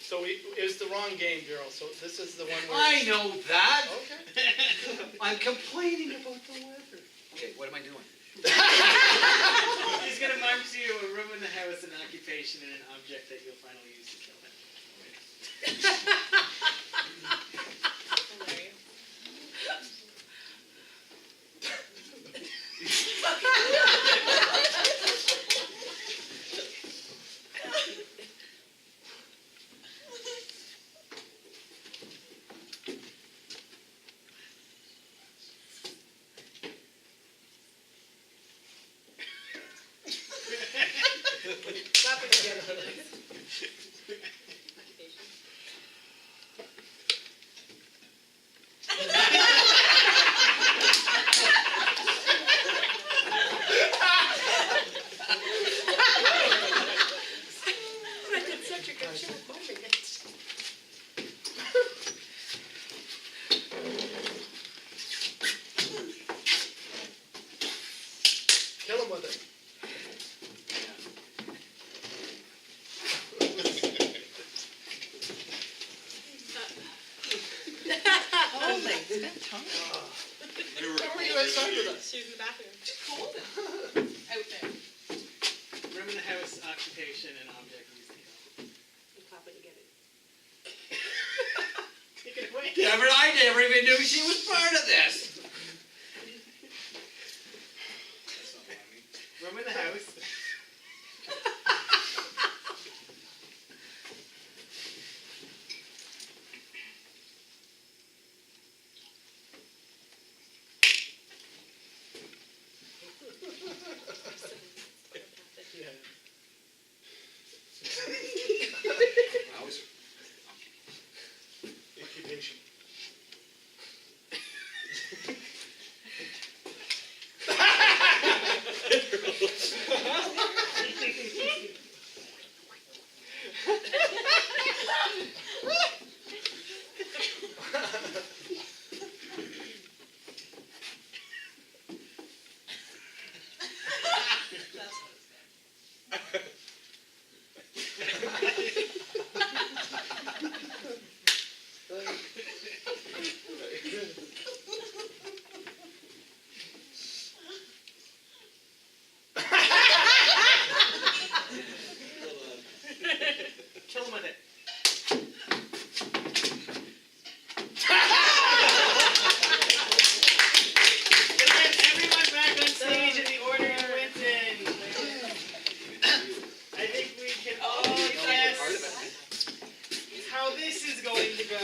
So it was the wrong game, Daryl. So this is the one where. I know that. Okay. I'm complaining about the weather. Okay, what am I doing? He's gonna mark to you a room in the house, an occupation, and an object that you'll finally use to kill him. Slap it together. I did such a good job moving it. Kill him with it. Holy, it's been time. Where were you outside with us? She was in the bathroom. Out there. Room in the house, occupation, and object used to kill. You clap it together. Take it away. Damn it, I never even knew she was part of this. Room in the house. Yeah. Occupation. Kill him with it. Can I have everyone back on stage in the order you went in? I think we can all guess how this is going to go.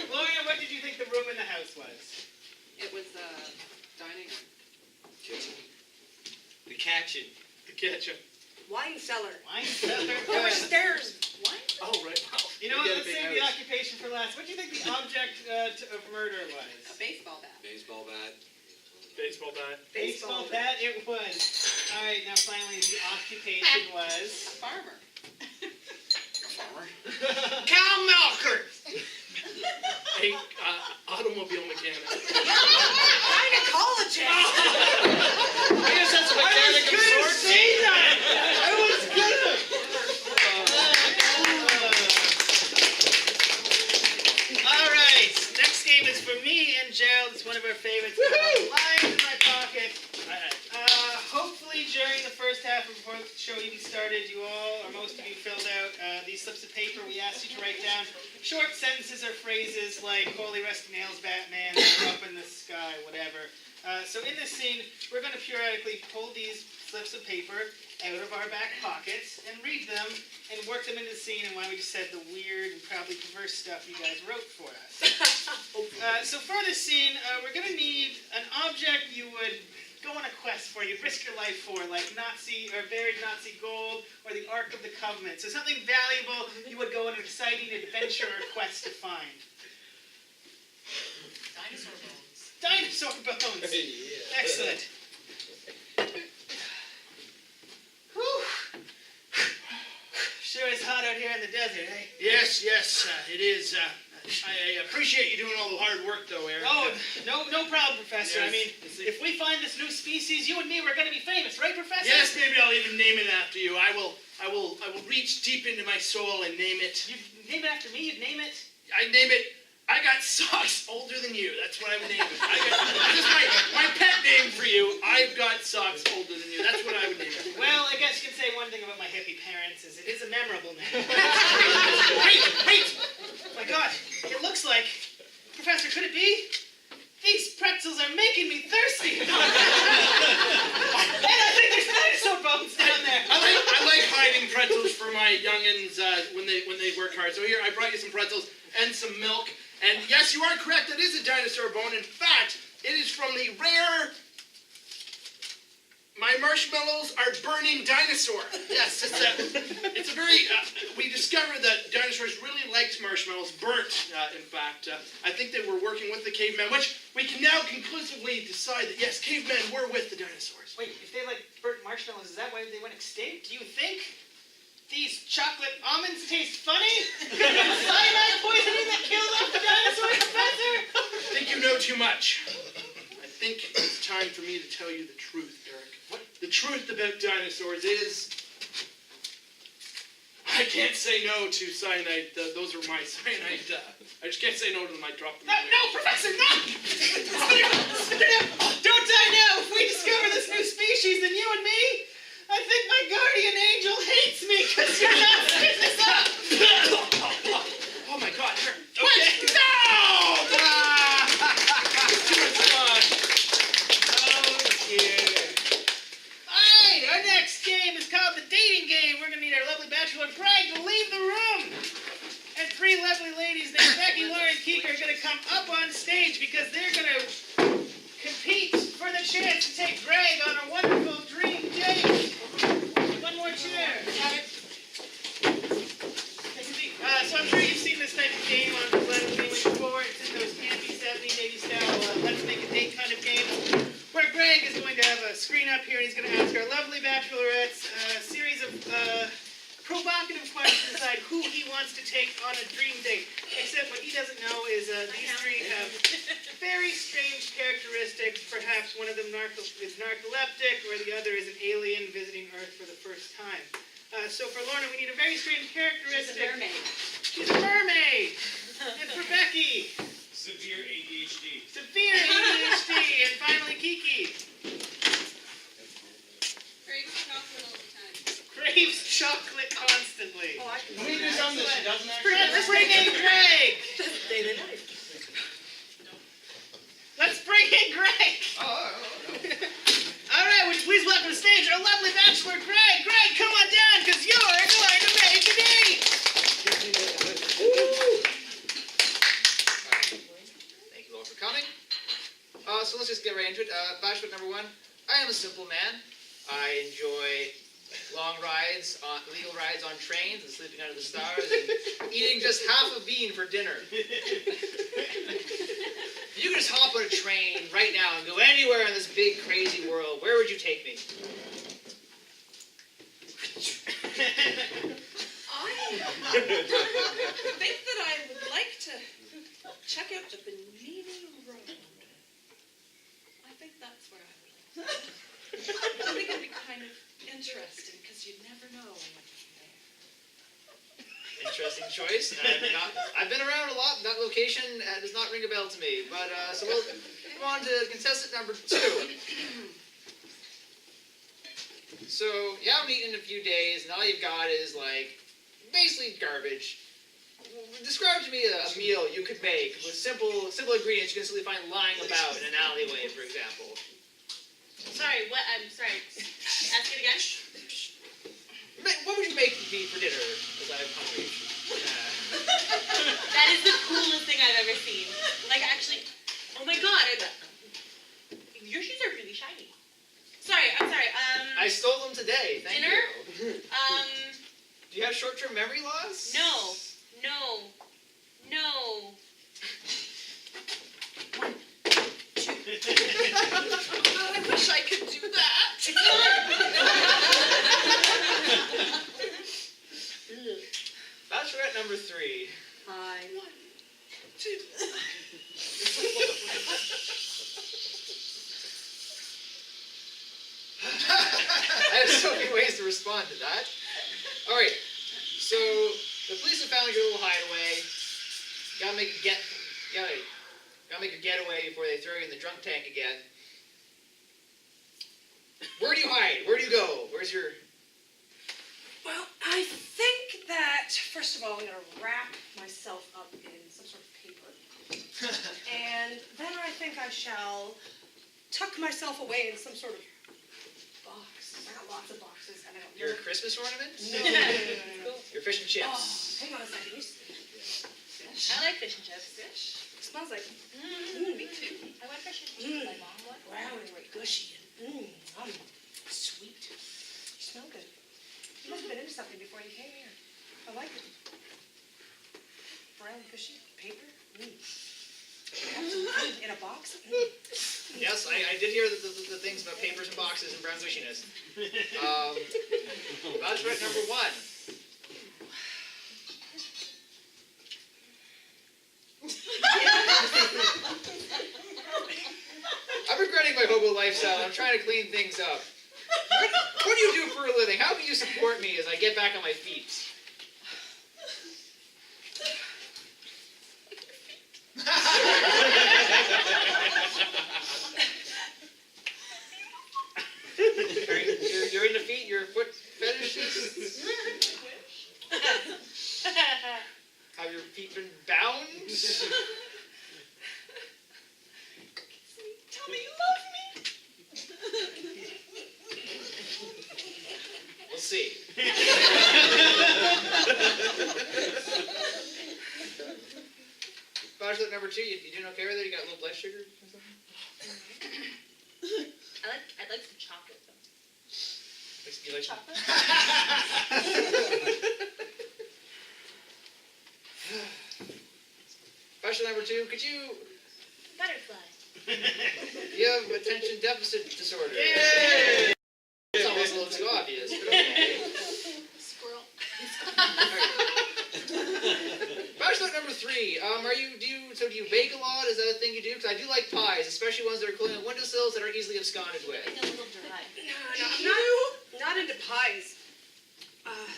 Gloria, what did you think the room in the house was? It was dining room. The kitchen. The kitchen. Wine cellar. Wine cellar. Upstairs. Wine. Oh, right. Wow. You know what? You Let's get a save big the house. occupation for last. What do you think the object of murder A was? baseball bat. Baseball bat. Baseball bat. Baseball bat. It was. All right. Now finally, the occupation was. Farmer. Farmer. Cow milker. A automobile mechanic. Gynecologist. I guess that's a mechanic of sorts. say that. I was gonna. All right. Next game is for me and Gerald. It's one of our favorites. Lines in my pocket. Hopefully during the first half before the show even started, you all, or most of you, filled out these slips of paper. We asked you to write down short sentences or phrases like "Holy Rusty Nails, Batman," "Up in the Sky," whatever. So in this scene, we're going to periodically pull these slips of paper out of our back pockets and read them and work them into the scene and why we just said the weird and probably perverse stuff you guys wrote for us. So for this scene, we're going to need an object you would go on a quest for, you'd risk your life for, like Nazi or buried Nazi gold or the Ark of the Covenant. So something valuable you would go on an exciting adventure or quest to find. Dinosaur bones. Dinosaur bones. Yeah. Excellent. Whew. Sure is hot out here in the desert, eh? Yes, it is. I appreciate you doing all the hard work, though, Eric. Oh, no problem, Professor. I mean, if we find this new species, you and me, we're going to be famous, right, Professor? Yes, maybe I'll even name it after you. I will reach deep into my soul and name it. You'd name it after me? You'd name it? I name it. I got socks older than you. That's what I would name it. That's my pet name for you. I've got socks older than you. That's what I would name it. Well, I guess you can say one thing about my hippie parents is it is a memorable name. Wait! My God, it looks like, Professor, could it be? These pretzels are making me thirsty. And I think there's dinosaur bones down there. I like hiding pretzels for my youngins when they work hard. So here, I brought you some pretzels and some milk. And yes, you are correct. That is a dinosaur bone. In fact, it is from the rare. My marshmallows are burning dinosaur. Yes, it's a very. We discovered that dinosaurs really liked marshmallows burnt. In fact, I think they were working with the cavemen, which we can now conclusively decide that yes, cavemen were with the dinosaurs. Wait, if they like burnt marshmallows, is that why they went extinct? Do you think these chocolate almonds taste funny? Could it be cyanide poisoning that killed off the dinosaurs, Professor? I think you know too much. I think it's time for me to tell you the truth, Eric. What? The truth about dinosaurs is I can't say no to cyanide. Those are my cyanide. I just can't say no to them. I dropped them. No, Professor, no! Don't die now! If we discover this new species, then you and me, I think my guardian angel hates me because you're not spitting this up! Oh my God, Eric. Okay. No! Too much fun. Oh, dear. Alright, our next game is called the dating game. We're going to need our lovely bachelor Greg to leave the room. And three lovely ladies named Becky, Lauren, and Keek are going to come up on stage because they're going to compete for the chance to take Greg on a wonderful dream date. One more chair. So I'm sure you've seen this type of game on Planet Gaming before. It's in those campy 70s, 80s style let's make a date kind of game, where Greg is going to have a screen up here and he's going to ask our lovely bachelorettes a series of provocative questions to decide who he wants to take on a dream date. Except what he doesn't know is these three have very strange characteristics. Perhaps one of them is narcoleptic, or the other is an alien visiting Earth for the first time. So for Lorna, we need a very strange characteristic. She's a mermaid. She's a mermaid. And for Becky, Severe ADHD. severe ADHD. And finally, Kiki, Craves chocolate all the time. craves chocolate constantly. Oh, I can We do something that she doesn't Let's bring in Greg. daily life. Let's bring in Greg. All right, would you please welcome to the stage our lovely bachelor, Greg. Greg, come on down, because you're going to make a date. Thank you all for coming. So let's just get right into it. Bachelor number one. I am a simple man. I enjoy long rides, legal rides on trains, and sleeping under the stars, and eating just half a bean for dinner. If you could just hop on a train right now and go anywhere in this big, crazy world, where would you take me? I think that I would like to check out the Benini Road. I think that's where I would like to go. I think it'd be kind of interesting because you never know when you're there. Interesting choice. I've been around a lot. That location does not ring a bell to me. But so we'll move on to contestant number 2. So you haven't eaten in a few days, and all you've got is like basically garbage. Describe to me a meal you could make with simple ingredients you can simply find lying about in an alleyway, for example. Sorry, what? I'm sorry. Ask it again. What would you make me for dinner? Because I'm hungry. That is the coolest thing I've ever seen. Like, actually, oh my God, your shoes are really shiny. Sorry, I'm sorry. I stole them today. Thank Dinner? you. Do you have short-term memory loss? No. I wish I could do that. Bachelorette number 3. Hi. I have so many ways to respond to that. All right, so the police have found your little hideaway. Gotta make your getaway before they throw you in the drunk tank again. Where do you hide? Where do you go? Where's your... Well, I think that, first of all, I'm going to wrap myself up in some sort of paper. And then I think I shall tuck myself away in some sort of box. I got lots of boxes. And I don't Your Christmas ornament? No. Your fish and Oh, chips? hang on a second. I like fish and chips. Fish? It smells like, me too. I went fish and chips. My mom would. Round and gushy and sweet. You smell good. You must have been into something before you came here. I like it. Brown, gushy, paper. Absolutely. In a box. Yes, I did hear the things about papers and boxes and brown gushiness. Bachelorette number 1. I'm regretting my hobo lifestyle. I'm trying to clean things up. What do you do for a living? How can you support me as I get back on my feet? You're into feet? You're a foot fetishist? Have your feet been bound? Tell me you love me. We'll see. Bachelor number 2, you doing okay with it? You got a little blood sugar or something? I'd like some chocolate though. You like Chocolate? Bachelor number 2, could you... Butterfly. You have attention deficit disorder. Yay! It's almost a little too obvious, but okay. Squirrel. Bachelor number 3, do you bake a lot? Is that a thing you do? Because I do like pies, especially ones that are cooling on windowsills that are easily absconded with. It's a little dry. No, I'm not into pies.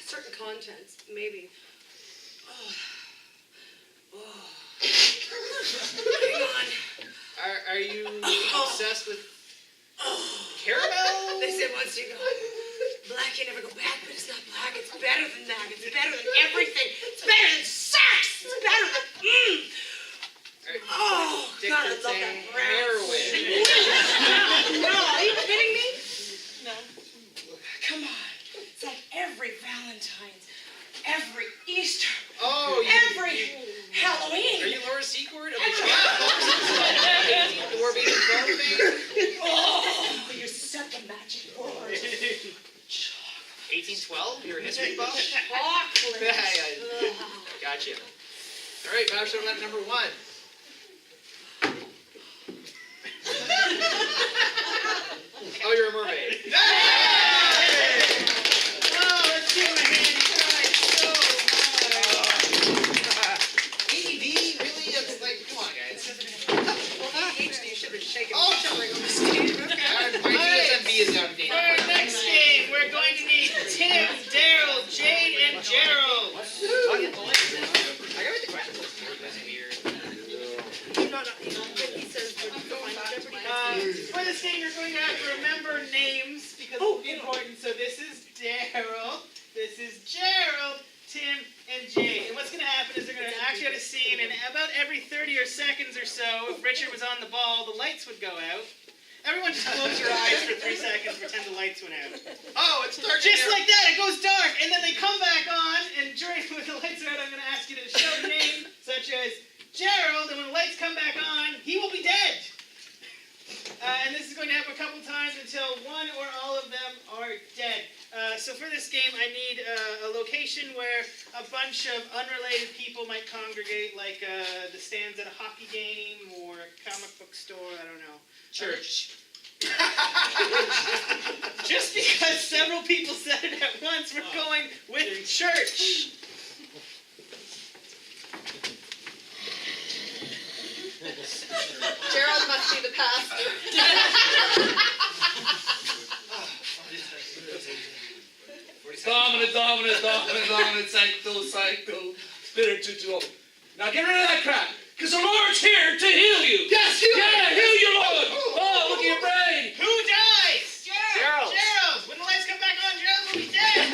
Certain contents, maybe. Hang on. Are you obsessed with caramel? They said once you go black, you never go back, but it's not black. It's better than that. It's better than everything. It's better than sex. It's better than Oh, Dick God, I to love that dang brown. heroin. No, are you kidding me? No. Come on. It's like every Valentine's, every Easter, Oh, every Halloween. Are you Laura Secord of the Chocolate? The War Beating 12 fame? Oh, you said the magic word. 1812? You're a history buff? Chocolate. Yeah. Gotcha. All right, Bachelor number 1. Oh, you're a mermaid. Oh, let's give him a hand. He tried so ADD? Really? It's like, come on, guys. Well, ADHD should have been shaken. Oh, Shivering on the My DSMB is out of date. For our next game, we're going to need Tim, Daryl, Jade, and Gerald. I got the questions. That's weird. He says we're going to Jeopardy. For this game, you're going to have to remember names because it's important. So this is Daryl, this is Gerald, Tim, and Jade. And what's going to happen is they're going to act out a scene, and about every 30 seconds or so, if Richard was on the ball, the lights would go out. Everyone just close your eyes for 3 seconds, pretend the lights went out. Oh, it's dark in Just there. like that, it goes dark, and then they come back on, and during when the lights are out, I'm going to ask you to show a name, such as Gerald, and when the lights come back on, he will be dead. And this is going to happen a couple times until one or all of them are dead. So for this game, I need a location where a bunch of unrelated people might congregate, like the stands at a hockey game or a comic book store, I don't know. Church. Just because several people said it at once, we're going with church. on and psycho, spiritual. Now get rid of that crap, because the Lord's here to heal you. Yes, heal me. Yeah, heal you, Lord. Oh, look at your brain. Who dies? Gerald. Gerald! When the lights come back on, Gerald will be dead!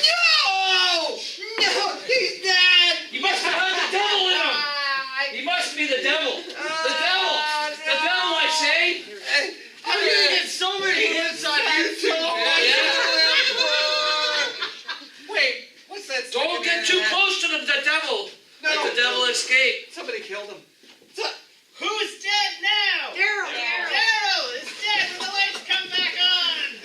No! No, he's dead! You must have had the devil in him. He must be the devil. The devil. The devil, I say. I'm gonna get so many hits on YouTube. Wait, what's that? Don't get too close to the devil. Let the devil escape. Somebody killed him. Who's dead now? Daryl. Daryl is dead when the lights come back on!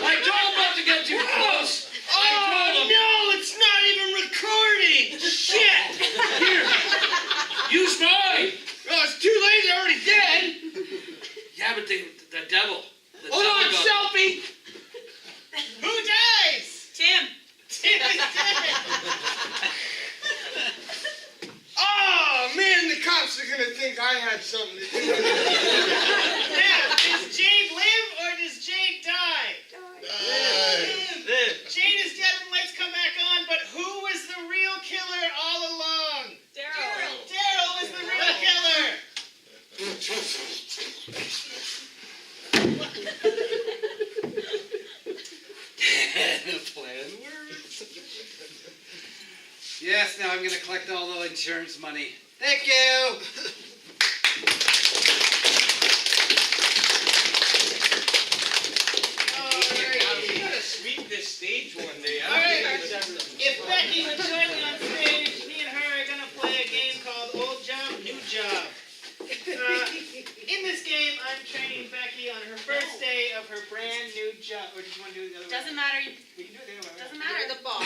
I told him not to get too close. I told him. No, it's not even recording! Shit! Here. Use mine. Oh, it's too late, they're already dead! Yeah, but the devil. The Hold devil on, got- selfie! Who dies? Tim. Tim is dead! Oh, man, the cops are gonna think I had something to do with it. Now, does Jade live or does Jade die? Jade is dead when the lights come back on, but who was the real killer all along? Daryl. Daryl was the real killer! The plan works. Yes, now I'm gonna collect all the insurance money. Thank you. You gotta sweep this stage one day. All right. If Becky would join me on stage, me and her are gonna play a game called Old Job, New Job. In this game, I'm training Becky on her first day of her brand new job. Or did you want to do it the other way? Doesn't matter. We can do it the other way. Doesn't You're matter. the boss.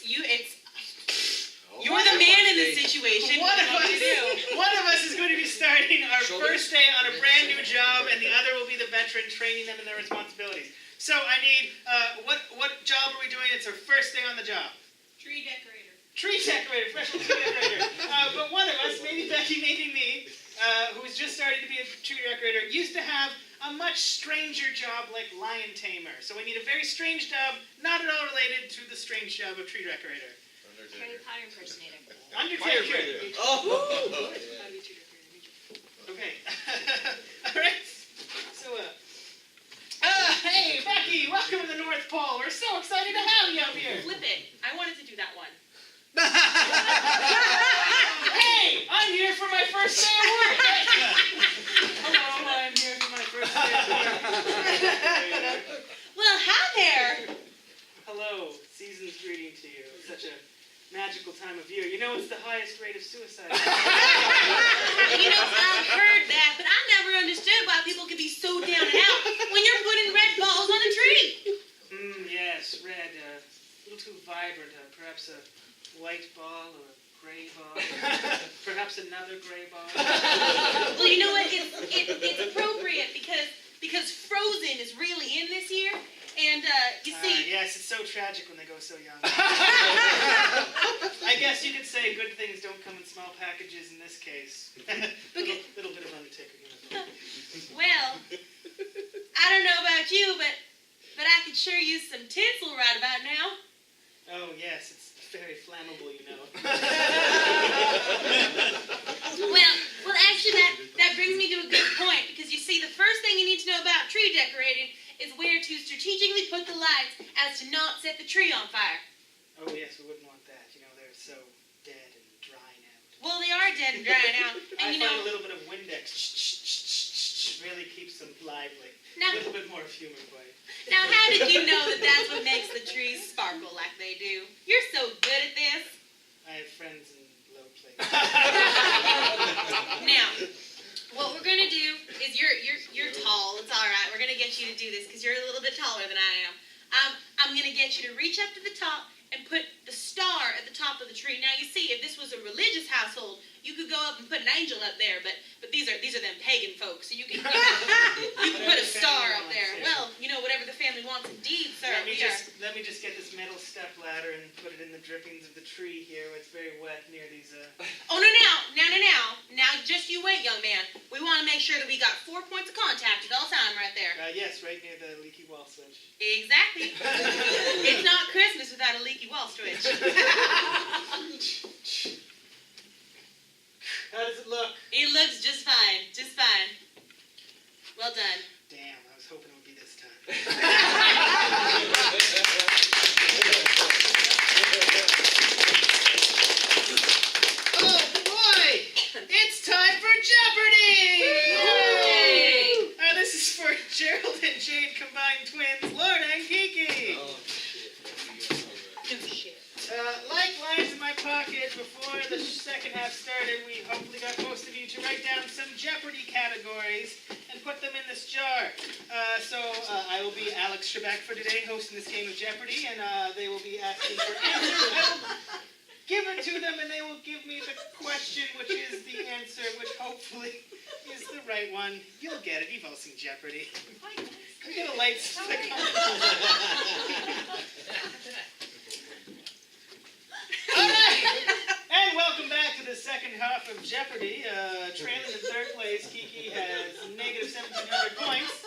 You're the man in this situation. One of What do you do? us is going to be starting our first day on a brand new job, and the other will be the veteran, training them in their responsibilities. So I need, what job are we doing? It's our first day on the job. Tree decorator. Tree decorator, professional tree decorator. But one of us, maybe Becky, maybe me, who's just starting to be a tree decorator, used to have a much stranger job like lion tamer. So we need a very strange job, not at all related to the strange job of tree decorator. Harry Potter impersonator. Undertaker. Oh. Okay. All right. So, hey, Becky, welcome to the North Pole. We're so excited to have you up here. Flip it. I wanted to do that one. Hey, I'm here for my first day of work. Hello, I'm here for my first day of work. Well, hi there. Hello, season's greeting to you. It's such a magical time of year. You know it's the highest rate of suicide. You know, I've heard that, but I never understood why people could be so down and out when you're putting red balls on a tree. Yes, red, a little too vibrant. Perhaps a white ball or a gray ball. Perhaps another gray ball. Well, you know what? It's appropriate because Frozen is really in this year, and you see. Yes, it's so tragic when they go so young. I guess you could say good things don't come in small packages in this case. little bit of Undertaker humor. Well, I don't know about you, but I could sure use some tinsel right about now. Oh yes, it's very flammable, you know. Well, actually, that brings me to a good point, because you see, the first thing you need to know about tree decorating is where to strategically put the lights as to not set the tree on fire. Oh yes, we wouldn't want that. You know, they're so dead and drying out. Well, they are dead and drying out, I and you find know. a little bit of Windex really keeps them lively. Now, A little bit more humor for you. now, how did you know that that's what makes the trees sparkle like they do? You're so good at this. I have friends in low places. Now, what we're gonna do is you're tall. It's all right. We're gonna get you to do this because you're a little bit taller than I am. I'm gonna get you to reach up to the top and put the star at the top of the tree. Now you see, if this was a religious household, you could go up and put an angel up there, but these are them pagan folks, so you can put a star up there. Well, whatever the family wants. Indeed, sir. Let me just get this metal step ladder and put it in the drippings of the tree here. It's very wet near these. Oh, no. Now, just you wait, young man. We want to make sure that we got 4 points of contact at all time right there. Yes, right near the leaky wall switch. Exactly. It's not Christmas without a leaky wall switch. How does it look? It looks just fine. Just fine. Well done. Damn, I was hoping it would be this time. Oh boy! It's time for Jeopardy! Yay! This is for Gerald and Jade combined twins, Lorna and Kiki. Oh, shit. Like lines in my pocket, before the second half started, we hopefully got most of you to write down some Jeopardy categories and put them in this jar. So I will be Alex Trebek for today, hosting this game of Jeopardy, and they will be asking for answers. I will give it to them, and they will give me the question, which is the answer, which hopefully is the right one. You'll get it. You've all seen Jeopardy. Can we get a light stick on? Alright! And welcome back to the second half of Jeopardy. Trailing in third place, Kiki has negative 1,700 points.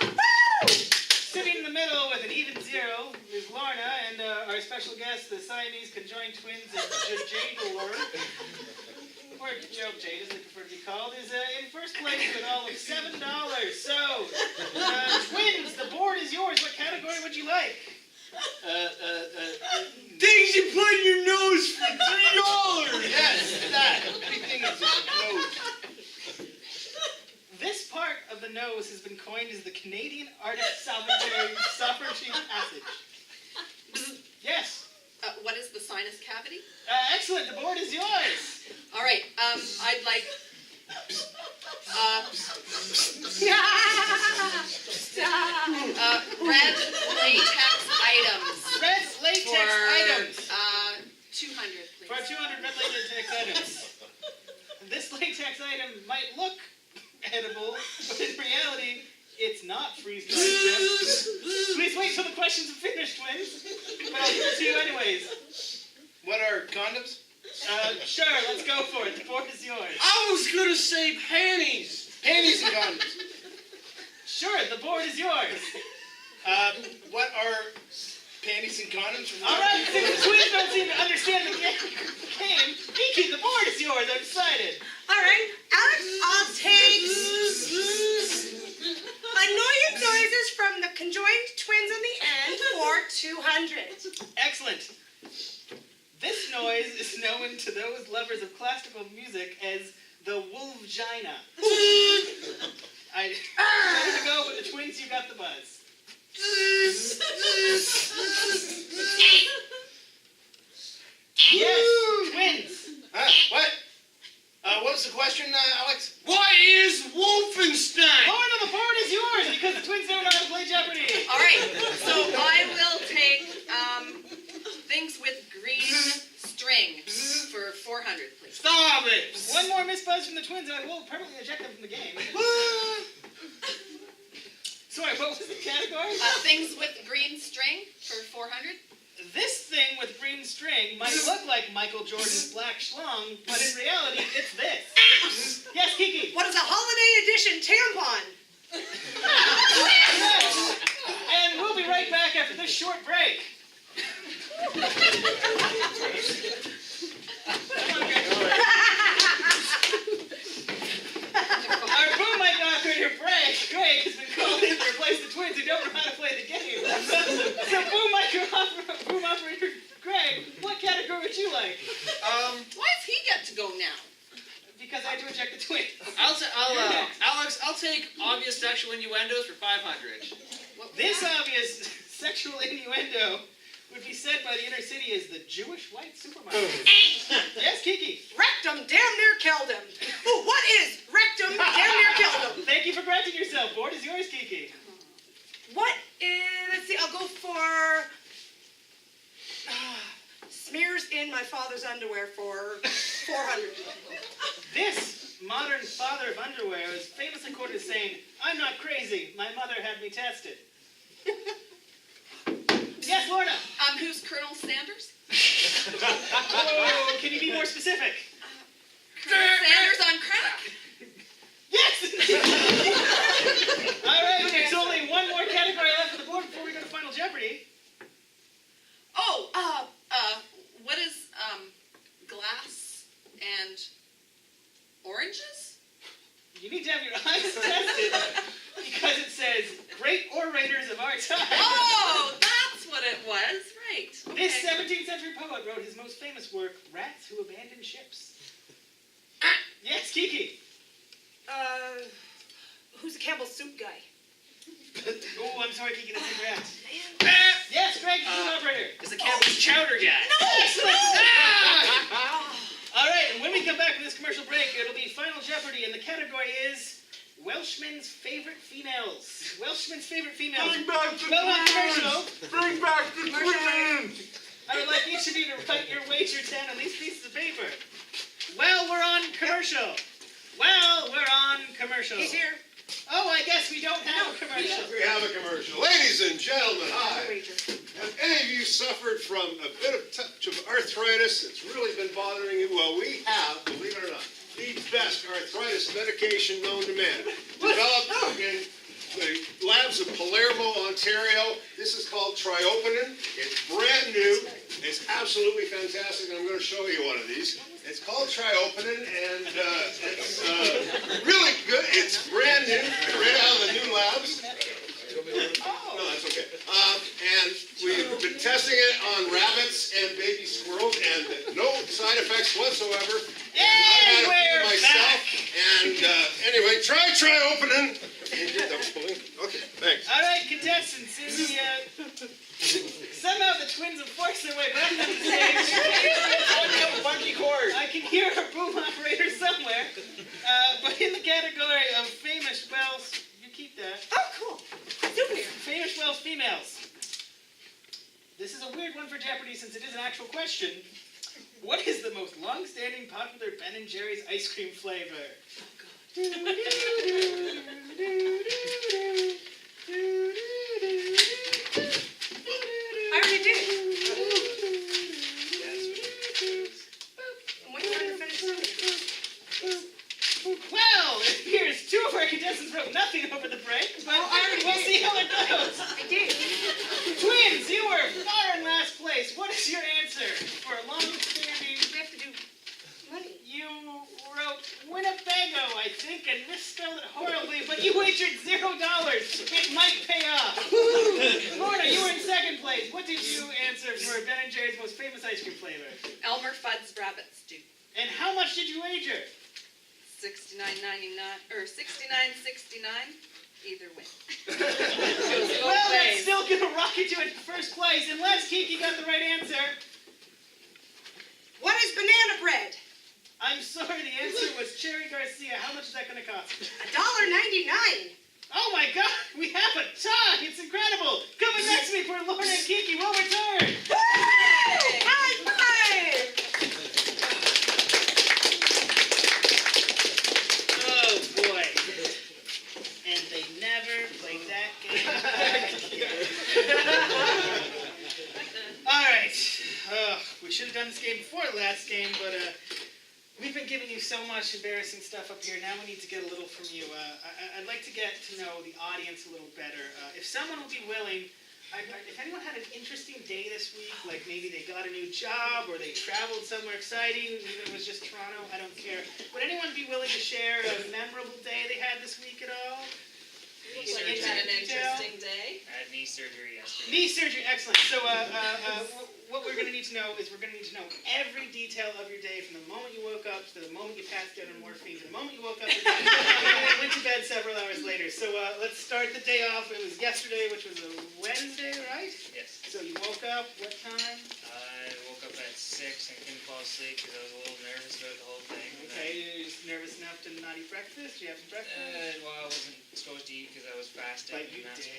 Sitting in the middle with an even 0 is Lorna, and our special guest, the Siamese conjoined twins of Jade, or Jade as they prefer to be called, is in first place with all of $7. So, twins, the board is yours. What category would you like? Things you put in your nose for $3. Yes, that. Everything is nose. This part of the nose has been coined as the Canadian artist sovereignty passage. Yes. What is the sinus cavity? Excellent. The board is yours. All right. I'd like. Red latex items. Red latex items. 200, please. For 200 red latex items. This latex item might look edible, but in reality, it's not freeze-dried crisp. Please wait till the questions are finished, twins. But I'll give it to you anyways. What are condoms? Sure, let's go for it. The board is yours. I was gonna say panties. Panties and condoms. Sure, the board is yours. What are panties and condoms? All right, since the twins don't seem to understand the game, Kiki, the board is yours. I've decided. All right, Alex, I'll take annoying noises from the conjoined twins on the end for 200. Excellent. This noise is known to those lovers of classical music as the wolvgina. I ready to go with the twins. You got the buzz. Yes, twins. What? What was the question, Alex? What is Wolfenstein? Lord of the board is yours because the twins don't know how to play Jeopardy. All right. So I will take things with green string for 400, please. Stop it! One more misbuzz from the twins, and I will permanently eject them from the game. Sorry, what was the category? Things with green string for 400. This thing with green string might look like Michael Jordan's black schlong, but in reality, it's this. Yes, Kiki. What is a holiday edition tampon? Yes. And we'll be right back after this short break. Our boom mic operator, Greg, has been called in to replace the twins who don't know how to play the game. So boom operator, Greg, what category would you like? Why does he get to go now? Because I had to eject the twins. Alex, I'll take obvious sexual innuendos for 500. This obvious sexual innuendo would be said by the inner city as the Jewish white supermarket. Yes, Kiki. Rectum damn near killed him. Oh, what is rectum damn near killed him? Thank you for correcting yourself. Board is yours, Kiki. What is, let's see, I'll go for smears in my father's underwear for 400. This modern father of underwear is famously quoted as saying, "I'm not crazy. My mother had me tested." Yes, Lorna. Who's Colonel Sanders? Oh, can you be more specific? Colonel Sanders on crack? Yes! All right, there's only one more category left on the board before we go to Final Jeopardy. Oh, what is, glass and oranges? You need to have your eyes tested because it says great orators of our time. Oh, that's what it was, right. Okay. This 17th century poet wrote his most famous work, Rats Who Abandoned Ships. Yes, Kiki. Who's a Campbell's soup guy? Oh, I'm sorry, Kiki, that's incorrect. Yes, Greg, who's the operator? It's the Campbell's chowder guy. Excellent! All right, and when we come back from this commercial break, it'll be Final Jeopardy, and the category is Welshmen's favorite females. Welshmen's favorite females. Bring back the Go on commercial. Bring back the twins! I would like each of you to write your wager down on these pieces of paper. Well, we're on commercial. He's here. Oh, I guess we don't have a commercial. We have a commercial. Ladies and gentlemen, hi. Wager. Have any of you suffered from a bit of touch of arthritis that's really been bothering you? Well, we have, believe it or not, the best arthritis medication known to man. Developed in the labs of Palermo, Ontario. This is called Triopenin. It's brand new. It's absolutely fantastic. I'm going to show you one of these. It's called Triopenin, and it's really good. It's brand new, right out of the new labs. No, that's okay. And we've been testing it on rabbits and baby squirrels, and no side effects whatsoever. And I've had a few myself. And anyway, try Triopenin. Okay, thanks. All right, contestants, in the, somehow the twins have forced their way back on the stage. Funky chord. I can hear a boom operator somewhere. But in the category of famous Welsh, you keep that. Oh, cool. Super. Famous Welsh females. This is a weird one for Jeopardy since it is an actual question. What is the most long-standing popular Ben & Jerry's ice cream flavor? I already did. I'm waiting for him to finish something. Well, it appears two of our contestants wrote nothing over the break, but we'll see how it goes. I did. Twins, you were far in last place. What is your answer for a long-standing? We have to do money. You wrote Winnebago, I think, and misspelled it horribly, but you wagered $0. It might pay off. Lorna, you were in second place. What did you answer for Ben & Jerry's most famous ice cream flavor? Elmer Fudd's Rabbit Stew. And how much did you wager? $69.99 or $69.69. Either way. Well, that's still gonna rocket you into first place, unless Kiki got the right answer. What is banana bread? I'm sorry, the answer was Cherry Garcia. How much is that gonna cost? $1.99. Oh my God, we have a tie! It's incredible! Coming next week for Lorna and Kiki, we'll return! High five! Oh boy. And they never played that game. Alright. We should have done this game before the last game, but we've been giving you so much embarrassing stuff up here. Now we need to get a little from you. I'd like to get to know the audience a little better. If someone would be willing, if anyone had an interesting day this week, like maybe they got a new job or they traveled somewhere exciting, even if it was just Toronto, I don't care. Would anyone be willing to share a memorable day they had this week at all? Had an interesting day. I had knee surgery yesterday. Knee surgery, excellent. So what we're going to need to know is we're going to need to know every detail of your day from the moment you woke up to the moment you passed out on morphine to the moment you woke up and went to bed several hours later. So let's start the day off. It was yesterday, which was a Wednesday, right? Yes. So you woke up, what time? I woke up at 6 and couldn't fall asleep because I was a little nervous about the whole thing. And Okay, you're just nervous enough to not eat breakfast? Did you have some breakfast? well, I wasn't supposed to eat because I was fasting. But you and that's-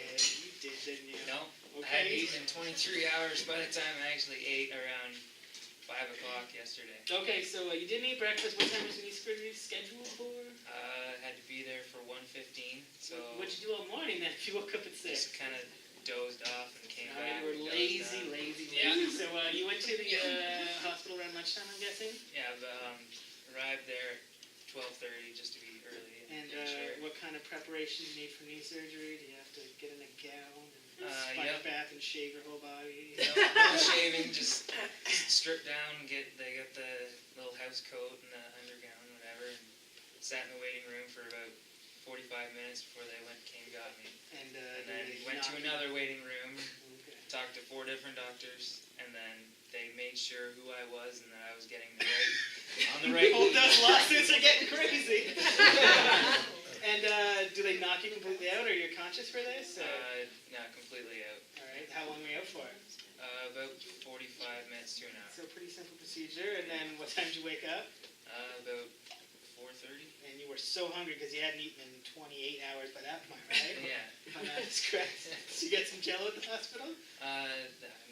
did, didn't you? No. Okay. I hadn't eaten in 23 hours by the time I actually ate around 5 o'clock yesterday. Okay, so you didn't eat breakfast. What time was your knee surgery scheduled for? Had to be there for 1:15, so What'd you do all morning then if you woke up at 6? just kind of dozed off and came No, back. you were dozed lazy, off. lazy. Yeah. So you went to the hospital around lunchtime, I'm guessing? Yeah, but arrived there at 12:30 just to be early. And make sure. what kind of preparation do you need for knee surgery? Do you have to get in a gown and spider Yep. bath and shave your whole body? No shaving, just strip down, they got the little house coat and the undergown, whatever, and sat in the waiting room for about 45 minutes before they came and got me. And then they went to knock you another waiting room, Okay. talked to 4 different doctors, and then they made sure who I was and that I was getting the right, on the right Oh, knee. those lawsuits are getting crazy. And do they knock you completely out, or you're conscious for this? Or? No, completely out. All right. How long were you out for? About 45 minutes to an hour. So pretty simple procedure. And then what time did you wake up? About 4:30. And you were so hungry because you hadn't eaten in 28 hours by that point, right? Yeah. If I'm not correct. Did you get some Jello at the hospital?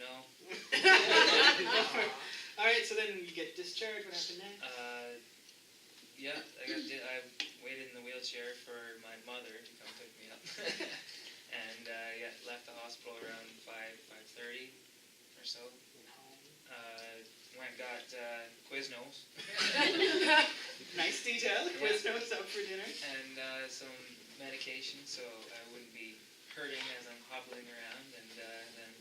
No. All right. So then you get discharged. What happened next? Yeah, I waited in the wheelchair for my mother to come pick me up. And left the hospital around 5:30 or so. Went and got Quiznos. Nice detail. Yeah. Quiznos up for dinner. And some medication so I wouldn't be hurting as I'm hobbling around, and then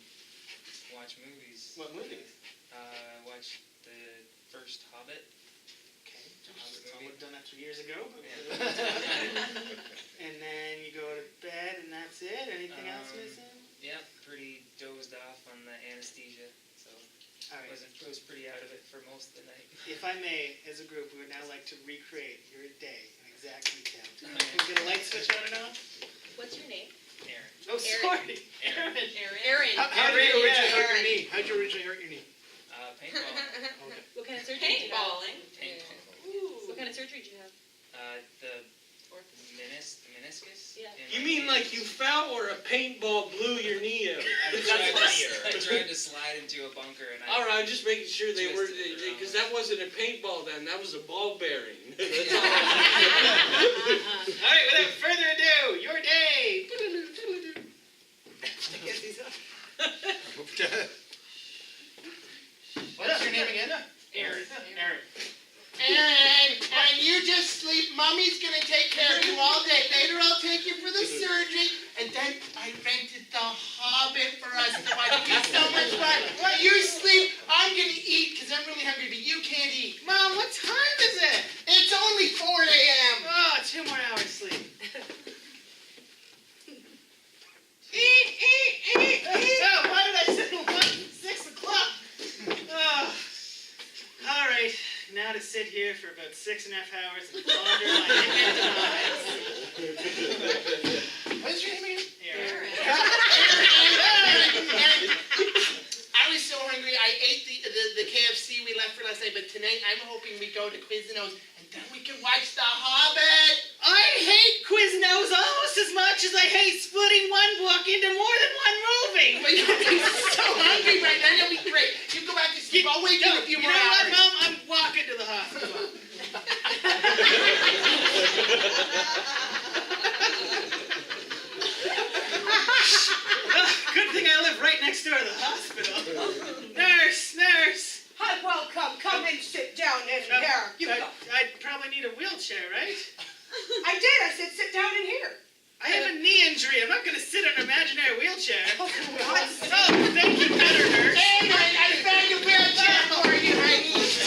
watch movies. What movies? Watched the first Hobbit. Okay. Hobbit I movie. would have done that 2 years ago. But Yeah. And then you go to bed, and that's it. Anything else missing? Yeah, pretty dozed off on the anesthesia, so All right. I was pretty out of it for most of the night. If I may, as a group, we would now like to recreate your day in exact detail. Can we get a light switch on and off? What's your name? Aaron. Oh, sorry. Aaron. Aaron. How did you originally hurt your Aaron. knee? How'd you originally hurt your knee? Paintball. What kind of surgery did you have? Paintball. What kind of surgery did you have? The meniscus? Yeah. in You my mean knee. like you fell or a paintball blew your knee out? I tried to slide into a bunker and All right, I'm just making sure they were, Twisted it around. because that wasn't a paintball then, that was a ball bearing. That's all. All right, without further ado, your day. What's your name again? Aaron. Aaron. Aaron, and you just sleep. Mommy's gonna take care of you all day. Later I'll take you for the surgery, and then I rented the Hobbit for us to watch. It'll be so much fun. While you sleep, I'm gonna eat because I'm really hungry, but you can't eat. Mom, what time is it? It's only 4 a.m. Oh, 2 more hours sleep. Oh, why did I say 6 o'clock? Oh. All right, now to sit here for about 6.5 hours and ponder my invented eyes. What's your name again? Aaron. Aaron, I was so hungry. I ate the KFC we left for last night, but tonight I'm hoping we go to Quiznos and then we can watch The Hobbit. I hate Quiznos almost as much as I hate splitting one book into more than one movie. But you'll be so hungry right now. It'll be great. You go back to sleep. I'll wait you a few You more know what, hours. Mom? I'm walking to the hospital. Good thing I live right next door to the hospital. Nurse. Hi, welcome. Come and sit down in here. You go. I'd probably need a wheelchair, right? I did. I said sit down in here. I have a knee injury. I'm not going to sit in an imaginary wheelchair. Oh, Oh, thank you, better nurse. Hey, I found a wheelchair for you, honey. It's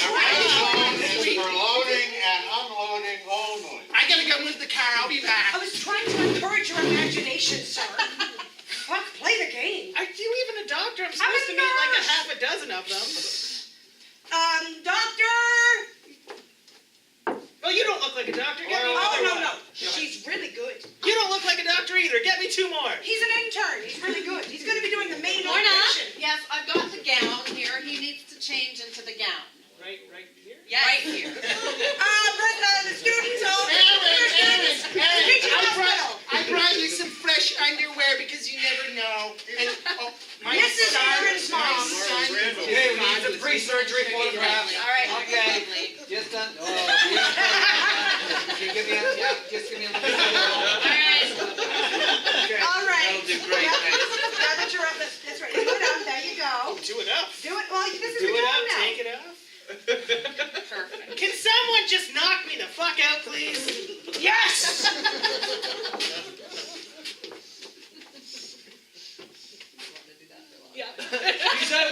for loading and unloading only. I gotta go move the car. I'll be back. I was trying to encourage your imagination, sir. Fuck, play the game. Are you even a doctor? I'm I'm supposed a to meet like a nurse. half a dozen of them. Doctor. Well, you don't look like a doctor. Get me Oh, another no. one. She's really good. You don't look like a doctor either. Get me 2 more. He's an intern. He's really good. He's going to be doing the main Lorna? operation. Yes, I've got the gown here. He needs to change into the gown. Right here? Yes. Right here. The students all. I brought you some fresh underwear because you never know. And oh, my Mrs. son, Aaron's my mom. son. Hey, we need the knee surgery photograph. All right. Okay. Just done. Oh, give me a, yeah, just give me a little. All right. Okay. All right. That'll do great, thanks. Now that you're up, that's right. Do it up. There you go. Do it up. Do it. Well, this is Do your it job up, now. take it off. Perfect. Can someone just knock me the fuck out, please? Yes! Yeah. He's out.